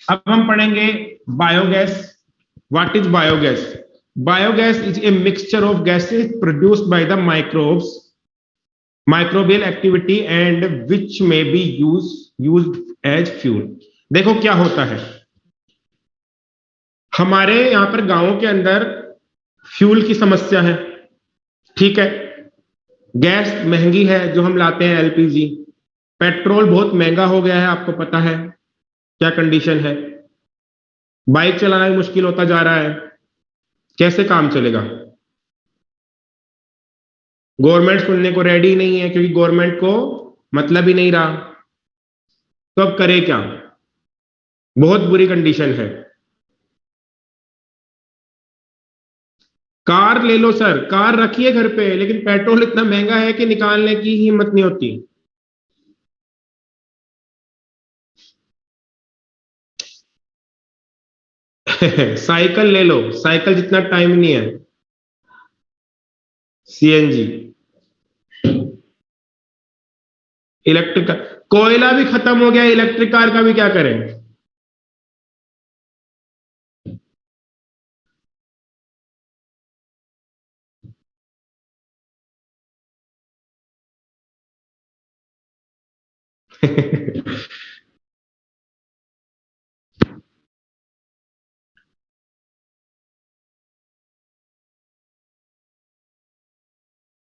अब हम पढ़ेंगे biogas. What is biogas? Biogas is a mixture of gases produced by the microbes, microbial activity and which may be used as fuel। देखो क्या होता है, हमारे यहां पर गांवों के अंदर फ्यूल की समस्या है, ठीक है, गैस महंगी है जो हम लाते हैं एलपीजी, पेट्रोल बहुत महंगा हो गया है, आपको पता है क्या कंडीशन है, बाइक चलाना भी मुश्किल होता जा रहा है, कैसे काम चलेगा? गवर्नमेंट सुनने को रेडी नहीं है, क्योंकि गवर्नमेंट को मतलब ही नहीं रहा, तो अब करे क्या? बहुत बुरी कंडीशन है। कार ले लो सर, कार रखिए घर पे, लेकिन पेट्रोल इतना महंगा है कि निकालने की हिम्मत नहीं होती। साइकिल ले लो, साइकिल जितना टाइम नहीं है। सीएनजी, इलेक्ट्रिक कार, कोयला भी खत्म हो गया, इलेक्ट्रिक कार का भी क्या करें?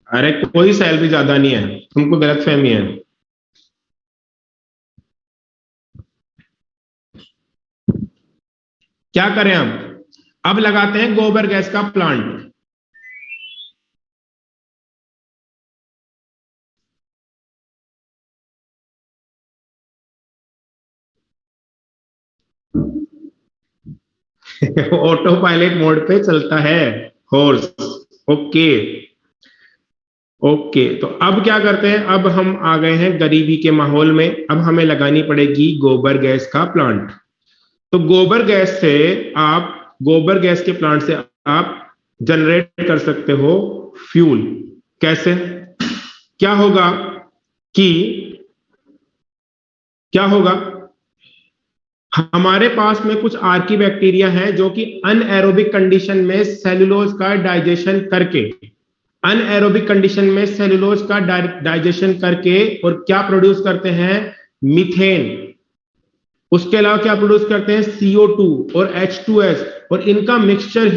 अरे कोई सैलरी ज्यादा नहीं है, तुमको गलत फहमी है। क्या करें हम? अब लगाते हैं गोबर गैस का प्लांट। ऑटो पायलट मोड पे चलता है हॉर्स। ओके, ओके, तो अब क्या करते हैं, अब हम आ गए हैं गरीबी के माहौल में, अब हमें लगानी पड़ेगी गोबर गैस का प्लांट। तो गोबर गैस से आप, गोबर गैस के प्लांट से आप जनरेट कर सकते हो फ्यूल। कैसे? क्या होगा कि, क्या होगा, हमारे पास में कुछ आर्की बैक्टीरिया हैं जो कि अनएरोबिक कंडीशन में सेलुलोज का डाइजेशन करके, अनएरोबिक कंडीशन में सेलुलोज का डाइजेशन करके और क्या प्रोड्यूस करते हैं? मीथेन। उसके अलावा क्या प्रोड्यूस करते हैं? CO2 और H2S। और इनका मिक्सचर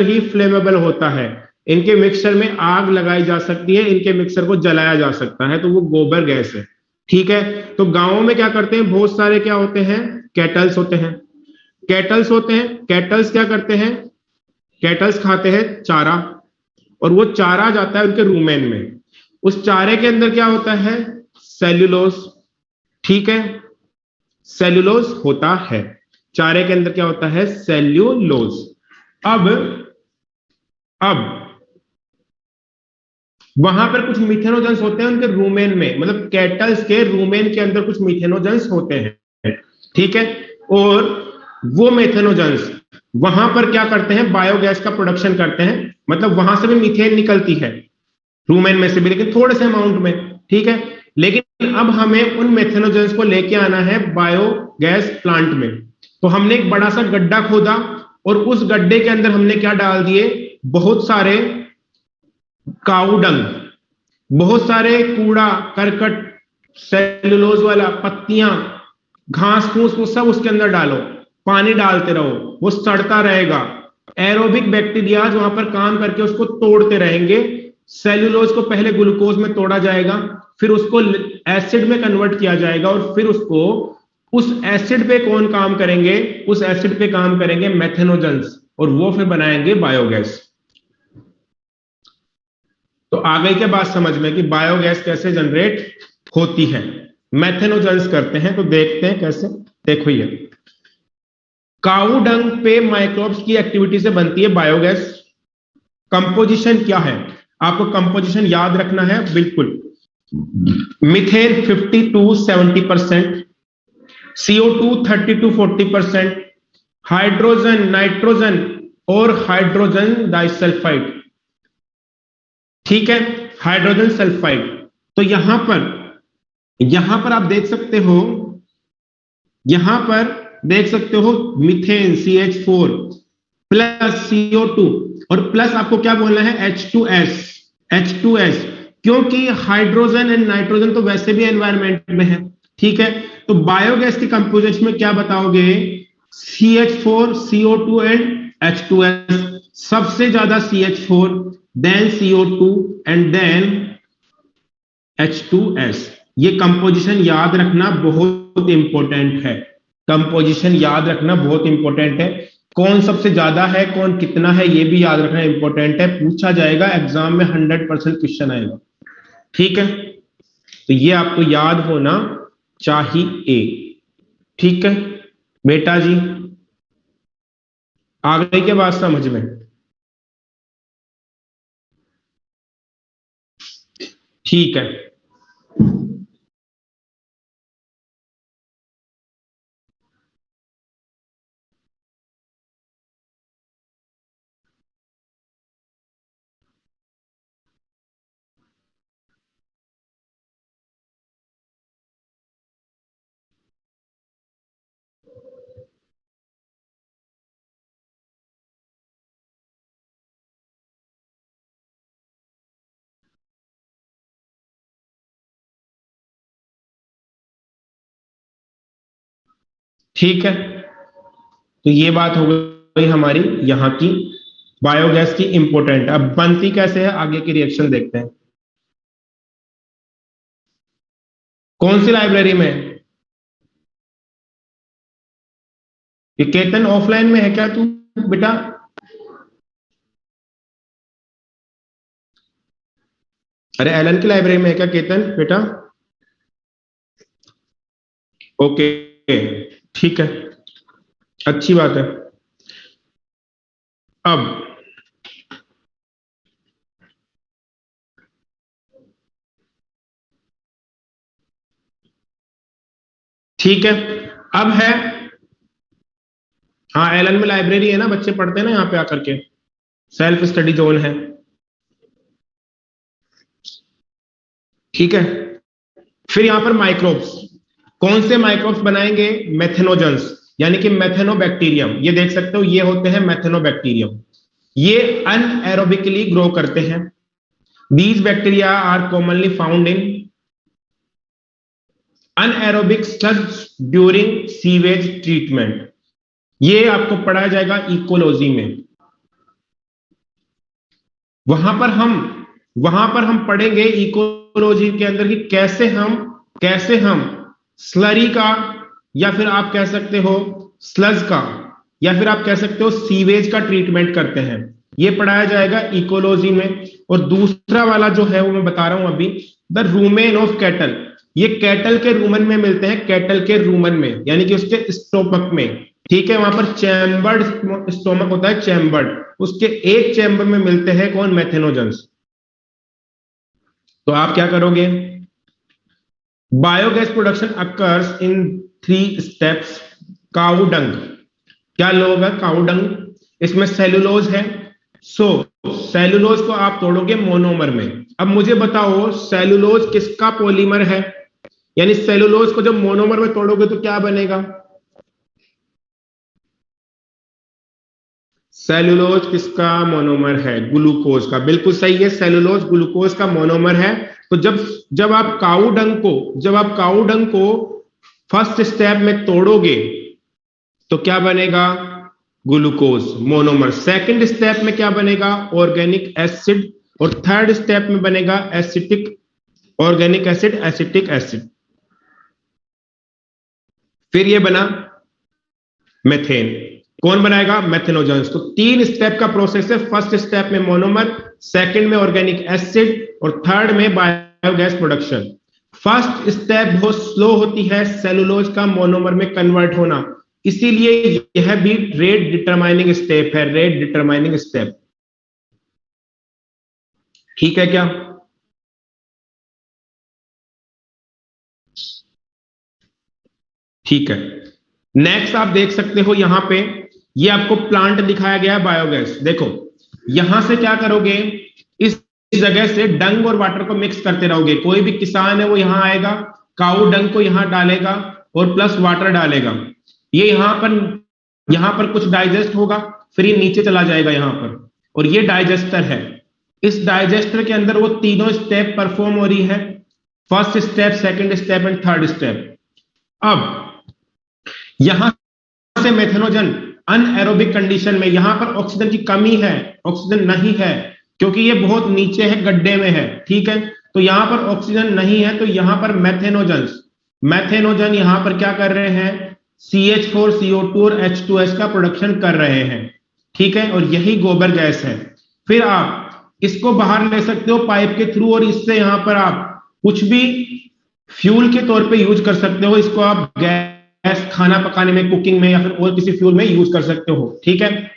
ही फ्लेमेबल होता है। इनके मिक्सचर में आग लगाई जा सकती है, इनके मिक्सचर को जलाया जा सकता है, तो वो गोबर गैस है। ठीक है, तो गांवों में क्या करते हैं, बहुत सारे क्या होते हैं, कैटल्स होते हैं। कैटल्स होते हैं, कैटल्स क्या करते हैं, कैटल्स खाते हैं चारा, और वो चारा जाता है उनके रूमेन में। उस चारे के अंदर क्या होता है? सेल्यूलोज। ठीक है, सेल्यूलोज होता है, चारे के अंदर क्या होता है? सेल्यूलोज। अब अब वहां पर कुछ मिथेनोजेंस होते हैं उनके रूमेन में, मतलब कैटल्स के रूमेन के अंदर कुछ मिथेनोजेंस होते हैं। ठीक है, और वो मिथेनोजेंस वहां पर क्या करते हैं? बायोगैस का प्रोडक्शन करते हैं, मतलब वहां से भी मीथेन निकलती है, रूमेन में से भी, लेकिन थोड़े से अमाउंट में। ठीक है, लेकिन अब हमें उन मेथेनोजेंस को लेके आना है बायोगैस प्लांट में। तो हमने एक बड़ा सा गड्ढा खोदा, और उस गड्ढे के अंदर हमने क्या डाल दिए? बहुत सारे काऊ डंग, बहुत सारे कूड़ा करकट, सेलुलोज वाला, पत्तियां, घास फूस, वो सब उसके अंदर डालो, पानी डालते रहो, वो सड़ता रहेगा। एरोबिक बैक्टीरिया वहां पर काम करके उसको तोड़ते रहेंगे। सेल्यूलोज को पहले ग्लूकोज में तोड़ा जाएगा, फिर उसको एसिड में कन्वर्ट किया जाएगा, और फिर उसको, उस एसिड पे कौन काम करेंगे? उस एसिड पे काम करेंगे मेथेनोजेंस, और वो फिर बनाएंगे बायोगैस। तो आ गई क्या बात समझ में कि बायोगैस कैसे जनरेट होती है? मेथेनोजेंस करते हैं, तो देखते हैं कैसे। देखो, ये काऊ डंग पे माइक्रोब्स की एक्टिविटी से बनती है बायोगैस। कंपोजिशन क्या है, आपको कंपोजिशन याद रखना है, बिल्कुल। Methane 50 to 70%, CO2 30 to 40%, hydrogen, nitrogen और हाइड्रोजन डाइसल्फाइड। ठीक है, हाइड्रोजन सल्फाइड। तो यहां पर आप देख सकते हो, यहां पर देख सकते हो मीथेन CH4 प्लस CO2, और प्लस आपको क्या बोलना है? H2S, H2S, क्योंकि हाइड्रोजन एंड नाइट्रोजन तो वैसे भी एनवायरमेंट में है। ठीक है, तो बायोगैस की कंपोजिशन में क्या बताओगे? CH4, CO2 and H2S। सबसे ज्यादा CH4, then CO2 and then H2S। ये कंपोजिशन याद रखना बहुत इंपॉर्टेंट है, कंपोजिशन याद रखना बहुत इंपॉर्टेंट है। कौन सबसे ज्यादा है, कौन कितना है, ये भी याद रखना इंपॉर्टेंट है, पूछा जाएगा एग्जाम में, 100% क्वेश्चन आएगा। ठीक है, तो ये आपको याद होना चाहिए। ठीक है बेटा जी, आ गई क्या बात समझ में? ठीक है, ठीक है। तो ये बात हो गई हमारी यहाँ की बायोगैस की इंपोर्टेंट। अब बनती कैसे है, आगे की रिएक्शन देखते हैं। कौन सी लाइब्रेरी में? ये केतन ऑफलाइन में है क्या तू बेटा? अरे एलन की लाइब्रेरी में है क्या केतन बेटा? ओके, ठीक है, अच्छी बात है। अब ठीक है, अब है, हाँ एलन में लाइब्रेरी है ना, बच्चे पढ़ते हैं ना यहाँ पे आकर के, सेल्फ स्टडी जोन है। ठीक है, फिर यहाँ पर माइक्रोब्स, कौन से माइक्रोब्स बनाएंगे? मेथेनोजेंस, यानी कि मेथेनोबैक्टीरियम। ये देख सकते हो, ये होते हैं मेथेनोबैक्टीरियम। ये अनएरोबिकली ग्रो करते हैं। These bacteria are commonly found in anaerobic sludges during sewage treatment. ये आपको पढ़ाया जाएगा इकोलॉजी में। वहां पर हम पढ़ेंगे इकोलॉजी के अंदर कि कैसे हम स्लरी का, या फिर आप कह सकते हो स्लज का, या फिर आप कह सकते हो सीवेज का ट्रीटमेंट करते हैं। ये पढ़ाया जाएगा इकोलॉजी में। और दूसरा वाला जो है वो मैं बता रहा हूं अभी, द रूमेन ऑफ कैटल। ये कैटल के रूमन में मिलते हैं, कैटल के रूमन में, यानी कि उसके स्टोमक में। ठीक है, वहां पर चैम्बर्ड स्टोमक होता है, चैम्बर्ड, उसके एक चैम्बर में मिलते हैं कौन? मेथेनोजेंस। तो आप क्या करोगे? Biogas production occurs in 3 steps. Cow dung, क्या लोग काऊ डंग? इसमें सेलुलोज है। सो सेलुलोज को आप तोड़ोगे मोनोमर में। अब मुझे बताओ सेलुलोज किसका पॉलीमर है? यानी सेलुलोज को जब मोनोमर में तोड़ोगे तो क्या बनेगा? सेलुलोज किसका मोनोमर है? ग्लूकोज का। बिल्कुल सही है, सेलुलोज ग्लूकोज का मोनोमर है। तो जब आप काऊ डंग को फर्स्ट स्टेप में तोड़ोगे तो क्या बनेगा? Glucose monomer. सेकंड स्टेप में क्या बनेगा? Organic acid. और थर्ड स्टेप में बनेगा acetic organic acid, acetic acid. फिर ये बना मेथेन। कौन बनाएगा? मेथेनोजेंस। तो 3 स्टेप का प्रोसेस है। फर्स्ट स्टेप में मोनोमर, सेकंड में ऑर्गेनिक एसिड, और थर्ड में बायोगैस प्रोडक्शन। फर्स्ट स्टेप बहुत स्लो होती है सेलुलोज का मोनोमर में कन्वर्ट होना, इसीलिए यह भी रेट डिटरमाइनिंग स्टेप है, रेट डिटरमाइनिंग स्टेप। ठीक है क्या? ठीक है, नेक्स्ट आप देख सकते हो यहां पे, ये आपको प्लांट दिखाया गया है बायोगैस। देखो यहां से क्या करोगे, इस जगह से डंग और वाटर को मिक्स करते रहोगे। कोई भी किसान है वो यहां आएगा, काऊ डंग को यहां डालेगा और प्लस वाटर डालेगा। ये यहां पर कुछ डाइजेस्ट होगा, फिर ये नीचे चला जाएगा यहां पर, और ये डाइजेस्टर है। इस डाइजेस्टर के अंदर वो तीनों स्टेप परफॉर्म हो रही है, first step, second step and third step. अब यहां से मेथेनोजन अनएरोबिक कंडीशन में, यहां पर ऑक्सीजन की कमी है, ऑक्सीजन नहीं है, क्योंकि ये बहुत नीचे है, गड्ढे में है। ठीक है, तो यहां पर ऑक्सीजन नहीं है, तो यहां पर मैथेनोजन यहां पर क्या कर रहे हैं? CH4, CO2 और H2S का प्रोडक्शन कर रहे हैं। ठीक है, और यही गोबर गैस है। फिर आप इसको बाहर ले सकते हो पाइप के थ्रू, और इससे यहां पर आप कुछ भी फ्यूल के तौर पे यूज कर सकते हो। इसको आप गैस खाना पकाने में, कुकिंग में, या फिर और किसी फ्यूल में यूज कर सकते हो। ठीक है,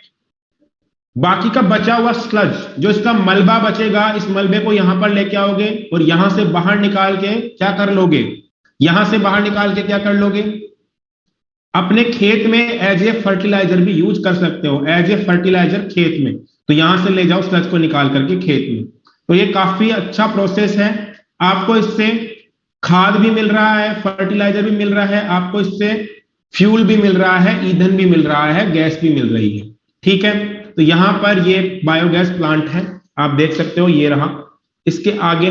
बाकी का बचा हुआ स्लज, जो इसका मलबा बचेगा, इस मलबे को यहां पर लेके आओगे और यहां से बाहर निकाल के क्या कर लोगे, यहां से बाहर निकाल के क्या कर लोगे, अपने खेत में एज ए फर्टिलाइजर भी यूज कर सकते हो, एज ए फर्टिलाइजर खेत में। तो यहां से ले जाओ स्लज को निकाल करके खेत में। तो ये काफी अच्छा प्रोसेस है, आपको इससे खाद भी मिल रहा है, फर्टिलाइजर भी मिल रहा है, आपको इससे फ्यूल भी मिल रहा है, ईंधन भी मिल रहा है, गैस भी मिल रही है। ठीक है, तो यहां पर ये बायोगैस प्लांट है, आप देख सकते हो, ये रहा। इसके आगे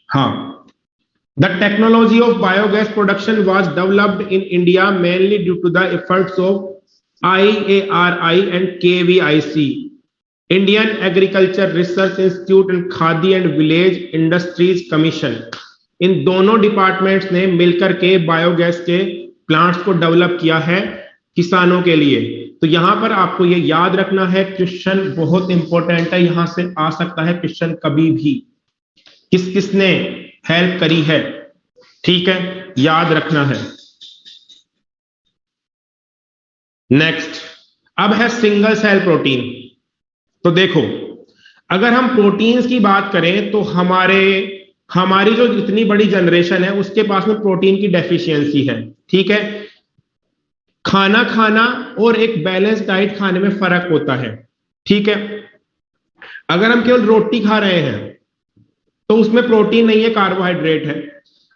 हाँ, the technology of biogas production was developed in India mainly due to the efforts of IARI and KVIC, Indian agriculture research institute and Khadi and village industries commission. इन दोनों डिपार्टमेंट्स ने मिलकर के बायोगैस के प्लांट्स को डेवलप किया है किसानों के लिए। तो यहां पर आपको ये याद रखना है, क्वेश्चन बहुत इंपॉर्टेंट है, यहां से आ सकता है क्वेश्चन कभी भी, किस किसने हेल्प करी है, ठीक है, याद रखना है। नेक्स्ट, अब है सिंगल सेल प्रोटीन। तो देखो, अगर हम प्रोटीन्स की बात करें तो हमारी जो इतनी बड़ी जनरेशन है उसके पास में प्रोटीन की डेफिशिएंसी है। ठीक है, खाना खाना और एक बैलेंस डाइट खाने में फर्क होता है। ठीक है, अगर हम केवल रोटी खा रहे हैं तो उसमें प्रोटीन नहीं है, कार्बोहाइड्रेट है।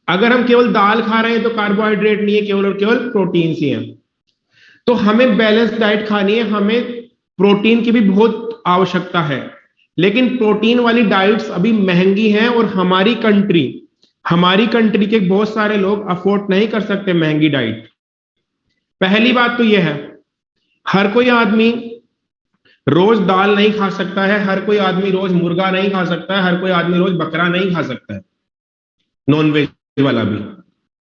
अगर हम केवल दाल खा रहे हैं तो कार्बोहाइड्रेट नहीं है, केवल और केवल प्रोटीन ही है। तो हमें बैलेंस डाइट खानी है, हमें प्रोटीन की भी बहुत आवश्यकता है, लेकिन प्रोटीन वाली डाइट्स अभी महंगी हैं और हमारी कंट्री के बहुत सारे लोग अफोर्ड नहीं कर सकते महंगी डाइट। पहली बात तो यह है, हर कोई आदमी रोज दाल नहीं खा सकता है, हर कोई आदमी रोज मुर्गा नहीं खा सकता है, हर कोई आदमी रोज बकरा नहीं खा सकता है, नॉन वेज वाला भी।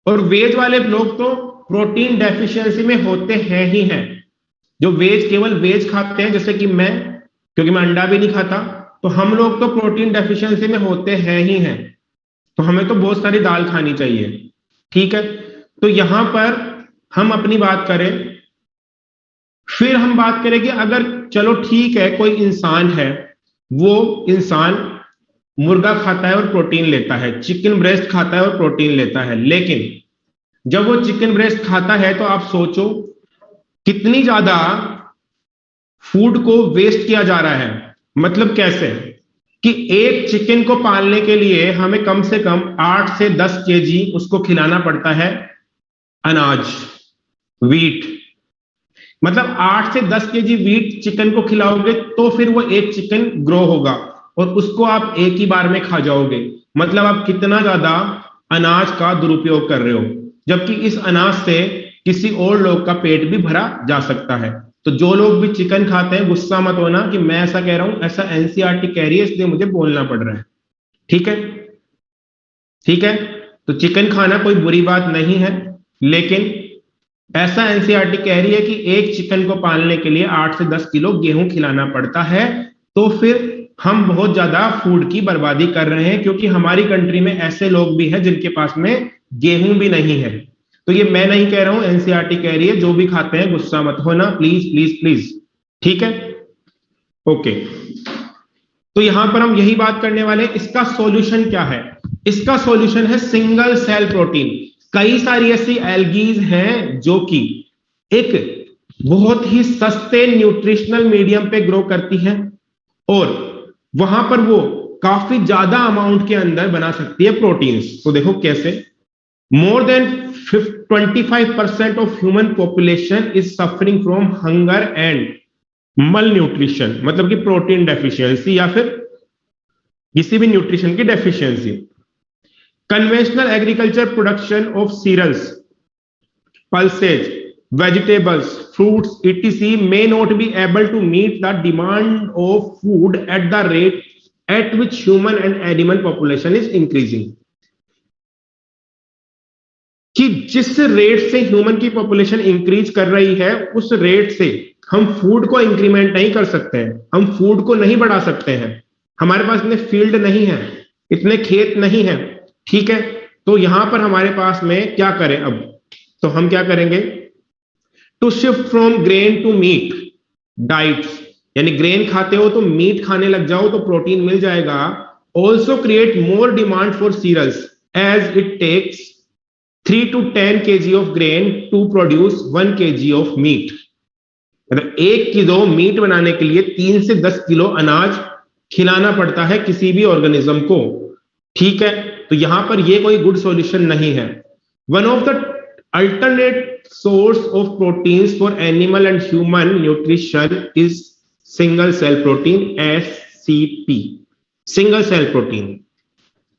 और वेज वाले लोग तो प्रोटीन डेफिशिएंसी में होते हैं ही हैं। जो केवल वेज खाते हैं, जैसे कि मैं, क्योंकि मैं अंडा भी नहीं खाता, तो हम लोग तो प्रोटीन डेफिशिएंसी में होते हैं ही हैं। तो हमें तो बहुत सारी दाल खानी चाहिए। ठीक है, तो यहां पर हम अपनी बात करें, फिर हम बात करें कि अगर चलो ठीक है, कोई इंसान है, वो इंसान मुर्गा खाता है और प्रोटीन लेता है, चिकन ब्रेस्ट खाता है और प्रोटीन लेता है, लेकिन जब वो चिकन ब्रेस्ट खाता है तो आप सोचो कितनी ज्यादा फूड को वेस्ट किया जा रहा है। मतलब कैसे कि एक चिकन को पालने के लिए हमें कम से कम 8 से 10 केजी उसको खिलाना पड़ता है अनाज, वीट। मतलब 8 से 10 केजी वीट चिकन को खिलाओगे तो फिर वो एक चिकन ग्रो होगा और उसको आप एक ही बार में खा जाओगे। मतलब आप कितना ज्यादा अनाज का दुरुपयोग कर रहे हो, जबकि इस अनाज से किसी और लोग का पेट भी भरा जा सकता है। तो जो लोग भी चिकन खाते हैं, गुस्सा मत होना कि मैं ऐसा कह रहा हूं, ऐसा एनसीईआरटी कह रही है इसलिए मुझे बोलना पड़ रहा है। ठीक है, ठीक है, तो चिकन खाना कोई बुरी बात नहीं है, लेकिन ऐसा एनसीईआरटी कह रही है कि एक चिकन को पालने के लिए 8 से 10 किलो गेहूं खिलाना पड़ता है। तो फिर हम बहुत ज्यादा फूड की बर्बादी कर रहे हैं, क्योंकि हमारी कंट्री में ऐसे लोग भी हैं जिनके पास में गेहूं भी नहीं है। तो ये मैं नहीं कह रहा हूं, एनसीईआरटी कह रही है। जो भी खाते हैं गुस्सा मत होना, प्लीज प्लीज प्लीज। ठीक है, ओके। तो यहां पर हम यही बात करने वाले हैं। इसका सॉल्यूशन क्या है? इसका सॉल्यूशन है सिंगल सेल प्रोटीन। कई सारी ऐसी एल्गीज हैं जो कि एक बहुत ही सस्ते न्यूट्रिशनल मीडियम पे ग्रो करती हैं और वहां पर वो काफी ज्यादा अमाउंट के अंदर बना सकती है प्रोटीन्स। तो देखो कैसे, more than 25% of human population is suffering from hunger and मल न्यूट्रिशन, मतलब कि प्रोटीन डेफिशिएंसी या फिर किसी भी न्यूट्रिशन की deficiency. Conventional agriculture production of cereals, pulses, vegetables, fruits, etc. may not be able to meet the demand of food at the rate at which human and animal population is increasing. कि जिस rate से human की population increase कर रही है, उस rate से हम फूड को इंक्रीमेंट नहीं कर सकते हैं, हम फूड को नहीं बढ़ा सकते हैं। हमारे पास इतने फील्ड नहीं है, इतने खेत नहीं है। ठीक है, तो यहां पर हमारे पास में क्या करें अब? तो हम क्या करेंगे, to shift from grain to meat diets, यानी ग्रेन खाते हो तो मीट खाने लग जाओ तो प्रोटीन मिल जाएगा। Also create more demand for cereals as it takes 3 to 10 kg of grain to produce 1 kg of meat. मतलब 1 किलो मीट बनाने के लिए 3 से 10 किलो अनाज खिलाना पड़ता है किसी भी ऑर्गेनिज्म को। ठीक है, तो यहां पर ये कोई गुड सॉल्यूशन नहीं है। One of the alternate source of proteins for animal and human nutrition is single cell protein, SCP, single cell protein.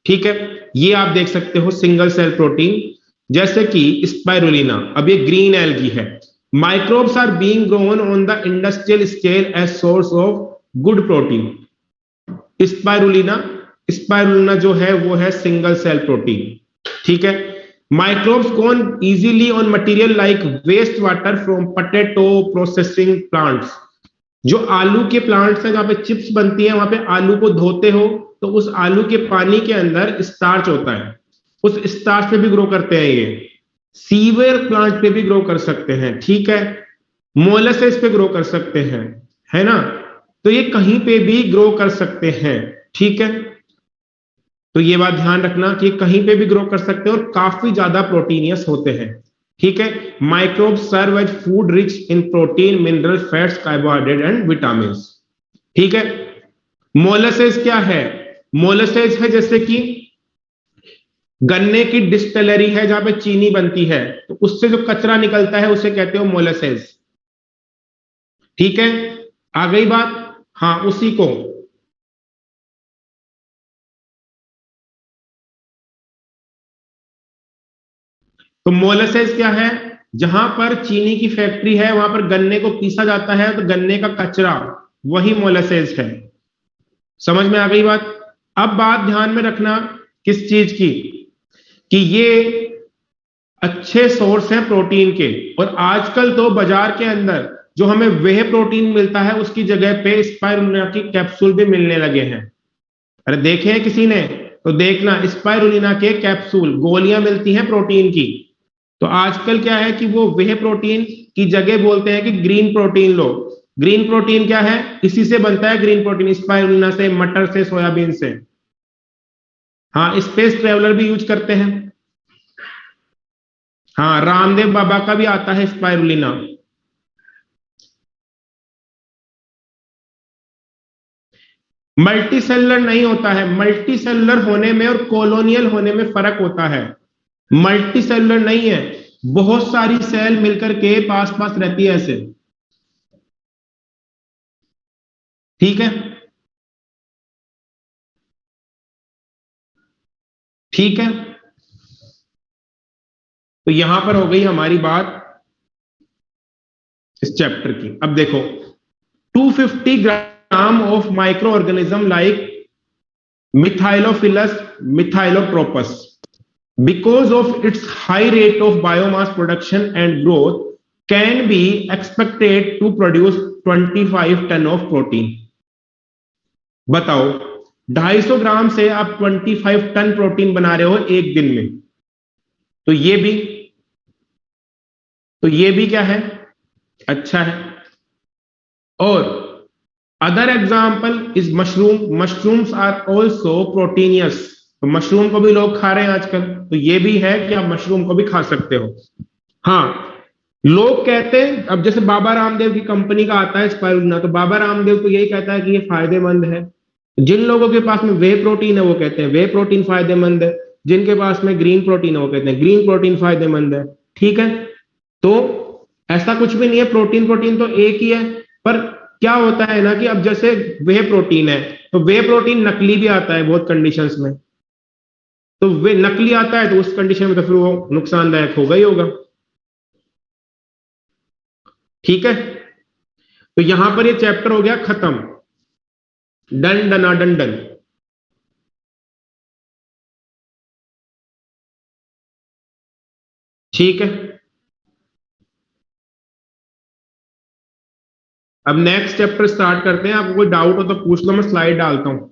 ठीक है, ये आप देख सकते हो सिंगल सेल प्रोटीन, जैसे कि स्पाइरुलिना। अब ये ग्रीन एल्गी है। Microbes are being grown on the industrial scale as source of good protein. Spirulina जो है वो है सिंगल सेल प्रोटीन। ठीक है, माइक्रोब्स कौन easily on material like waste water from potato processing plants. जो आलू के प्लांट्स हैं, जहां पे चिप्स बनती है, वहां पे आलू को धोते हो तो उस आलू के पानी के अंदर स्टार्च होता है, उस स्टार्च पे भी ग्रो करते हैं। ये सीवर प्लांट पे भी ग्रो कर सकते हैं। ठीक है, मोलसेस पे ग्रो कर सकते हैं, है ना। तो ये कहीं पे भी ग्रो कर सकते हैं। ठीक है, तो ये बात ध्यान रखना कि कहीं पे भी ग्रो कर सकते हैं और काफी ज्यादा प्रोटीनियस होते हैं। ठीक है, microbes serve as food rich in protein, mineral, fats, carbohydrate and vitamin. ठीक है, मोलसेस क्या है? मोलसेस है जैसे कि गन्ने की डिस्टिलरी है जहां पे चीनी बनती है, तो उससे जो कचरा निकलता है उसे कहते हो मोलसेस। ठीक है, आ गई बात? हाँ, उसी को। तो मोलसेस क्या है? जहां पर चीनी की फैक्ट्री है वहां पर गन्ने को पीसा जाता है, तो गन्ने का कचरा वही मोलसेस है। समझ में आ गई बात? अब बात ध्यान में रखना किस चीज की, कि ये अच्छे सोर्स हैं प्रोटीन के। और आजकल तो बाजार के अंदर जो हमें वेह प्रोटीन मिलता है उसकी जगह पे स्पाइरुलिना की कैप्सूल भी मिलने लगे हैं। अरे देखे हैं किसी ने? तो देखना, स्पाइरुलिना के कैप्सूल, गोलियां मिलती हैं प्रोटीन की। तो आजकल क्या है कि वो वेह प्रोटीन की जगह बोलते हैं कि ग्रीन प्रोटीन लो। ग्रीन प्रोटीन क्या है? इसी से बनता है ग्रीन प्रोटीन, स्पाइरुलिना से, मटर से, सोयाबीन से। हाँ, स्पेस ट्रेवलर भी यूज करते हैं। हाँ, रामदेव बाबा का भी आता है स्पाइरुलिना। मल्टीसेलुलर नहीं होता है। मल्टीसेलुलर होने में और कॉलोनियल होने में फर्क होता है। मल्टीसेलुलर नहीं है, बहुत सारी सेल मिलकर के पास पास रहती है ऐसे। ठीक है, ठीक है, तो यहां पर हो गई हमारी बात इस चैप्टर की। अब देखो, 250 gram of micro organism like methylophilus methylotrophus, because of its high rate of biomass production and growth, can be expected to produce 25 ton of protein। बताओ, 250 ग्राम से आप 25 टन प्रोटीन बना रहे हो एक दिन में। तो ये भी क्या है? अच्छा है। और other example is mushroom. Mushrooms are also proteinious. तो मशरूम को भी लोग खा रहे हैं आजकल, तो ये भी है कि आप मशरूम को भी खा सकते हो। हाँ, लोग कहते हैं, अब जैसे बाबा रामदेव की कंपनी का आता है स्पाइरुलिना, तो बाबा रामदेव तो यही कहता है कि ये फायदेमंद है। जिन लोगों के पास में वे प्रोटीन है वो कहते हैं वे प्रोटीन फायदेमंद है, जिनके पास में ग्रीन प्रोटीन है वो कहते हैं ग्रीन प्रोटीन फायदेमंद है। ठीक है, तो ऐसा कुछ भी नहीं है, प्रोटीन प्रोटीन तो एक ही है। पर क्या होता है ना कि अब जैसे वे प्रोटीन है, तो वे प्रोटीन नकली भी आता है बहुत कंडीशंस में। तो वे नकली आता है तो उस कंडीशन में तो फिर वो नुकसानदायक होगा ही होगा। ठीक है, तो यहां पर ये चैप्टर हो गया खत्म। डन डना डन डन। ठीक है, अब नेक्स्ट चैप्टर स्टार्ट करते हैं। आपको कोई डाउट हो तो पूछ लो, मैं स्लाइड डालता हूं।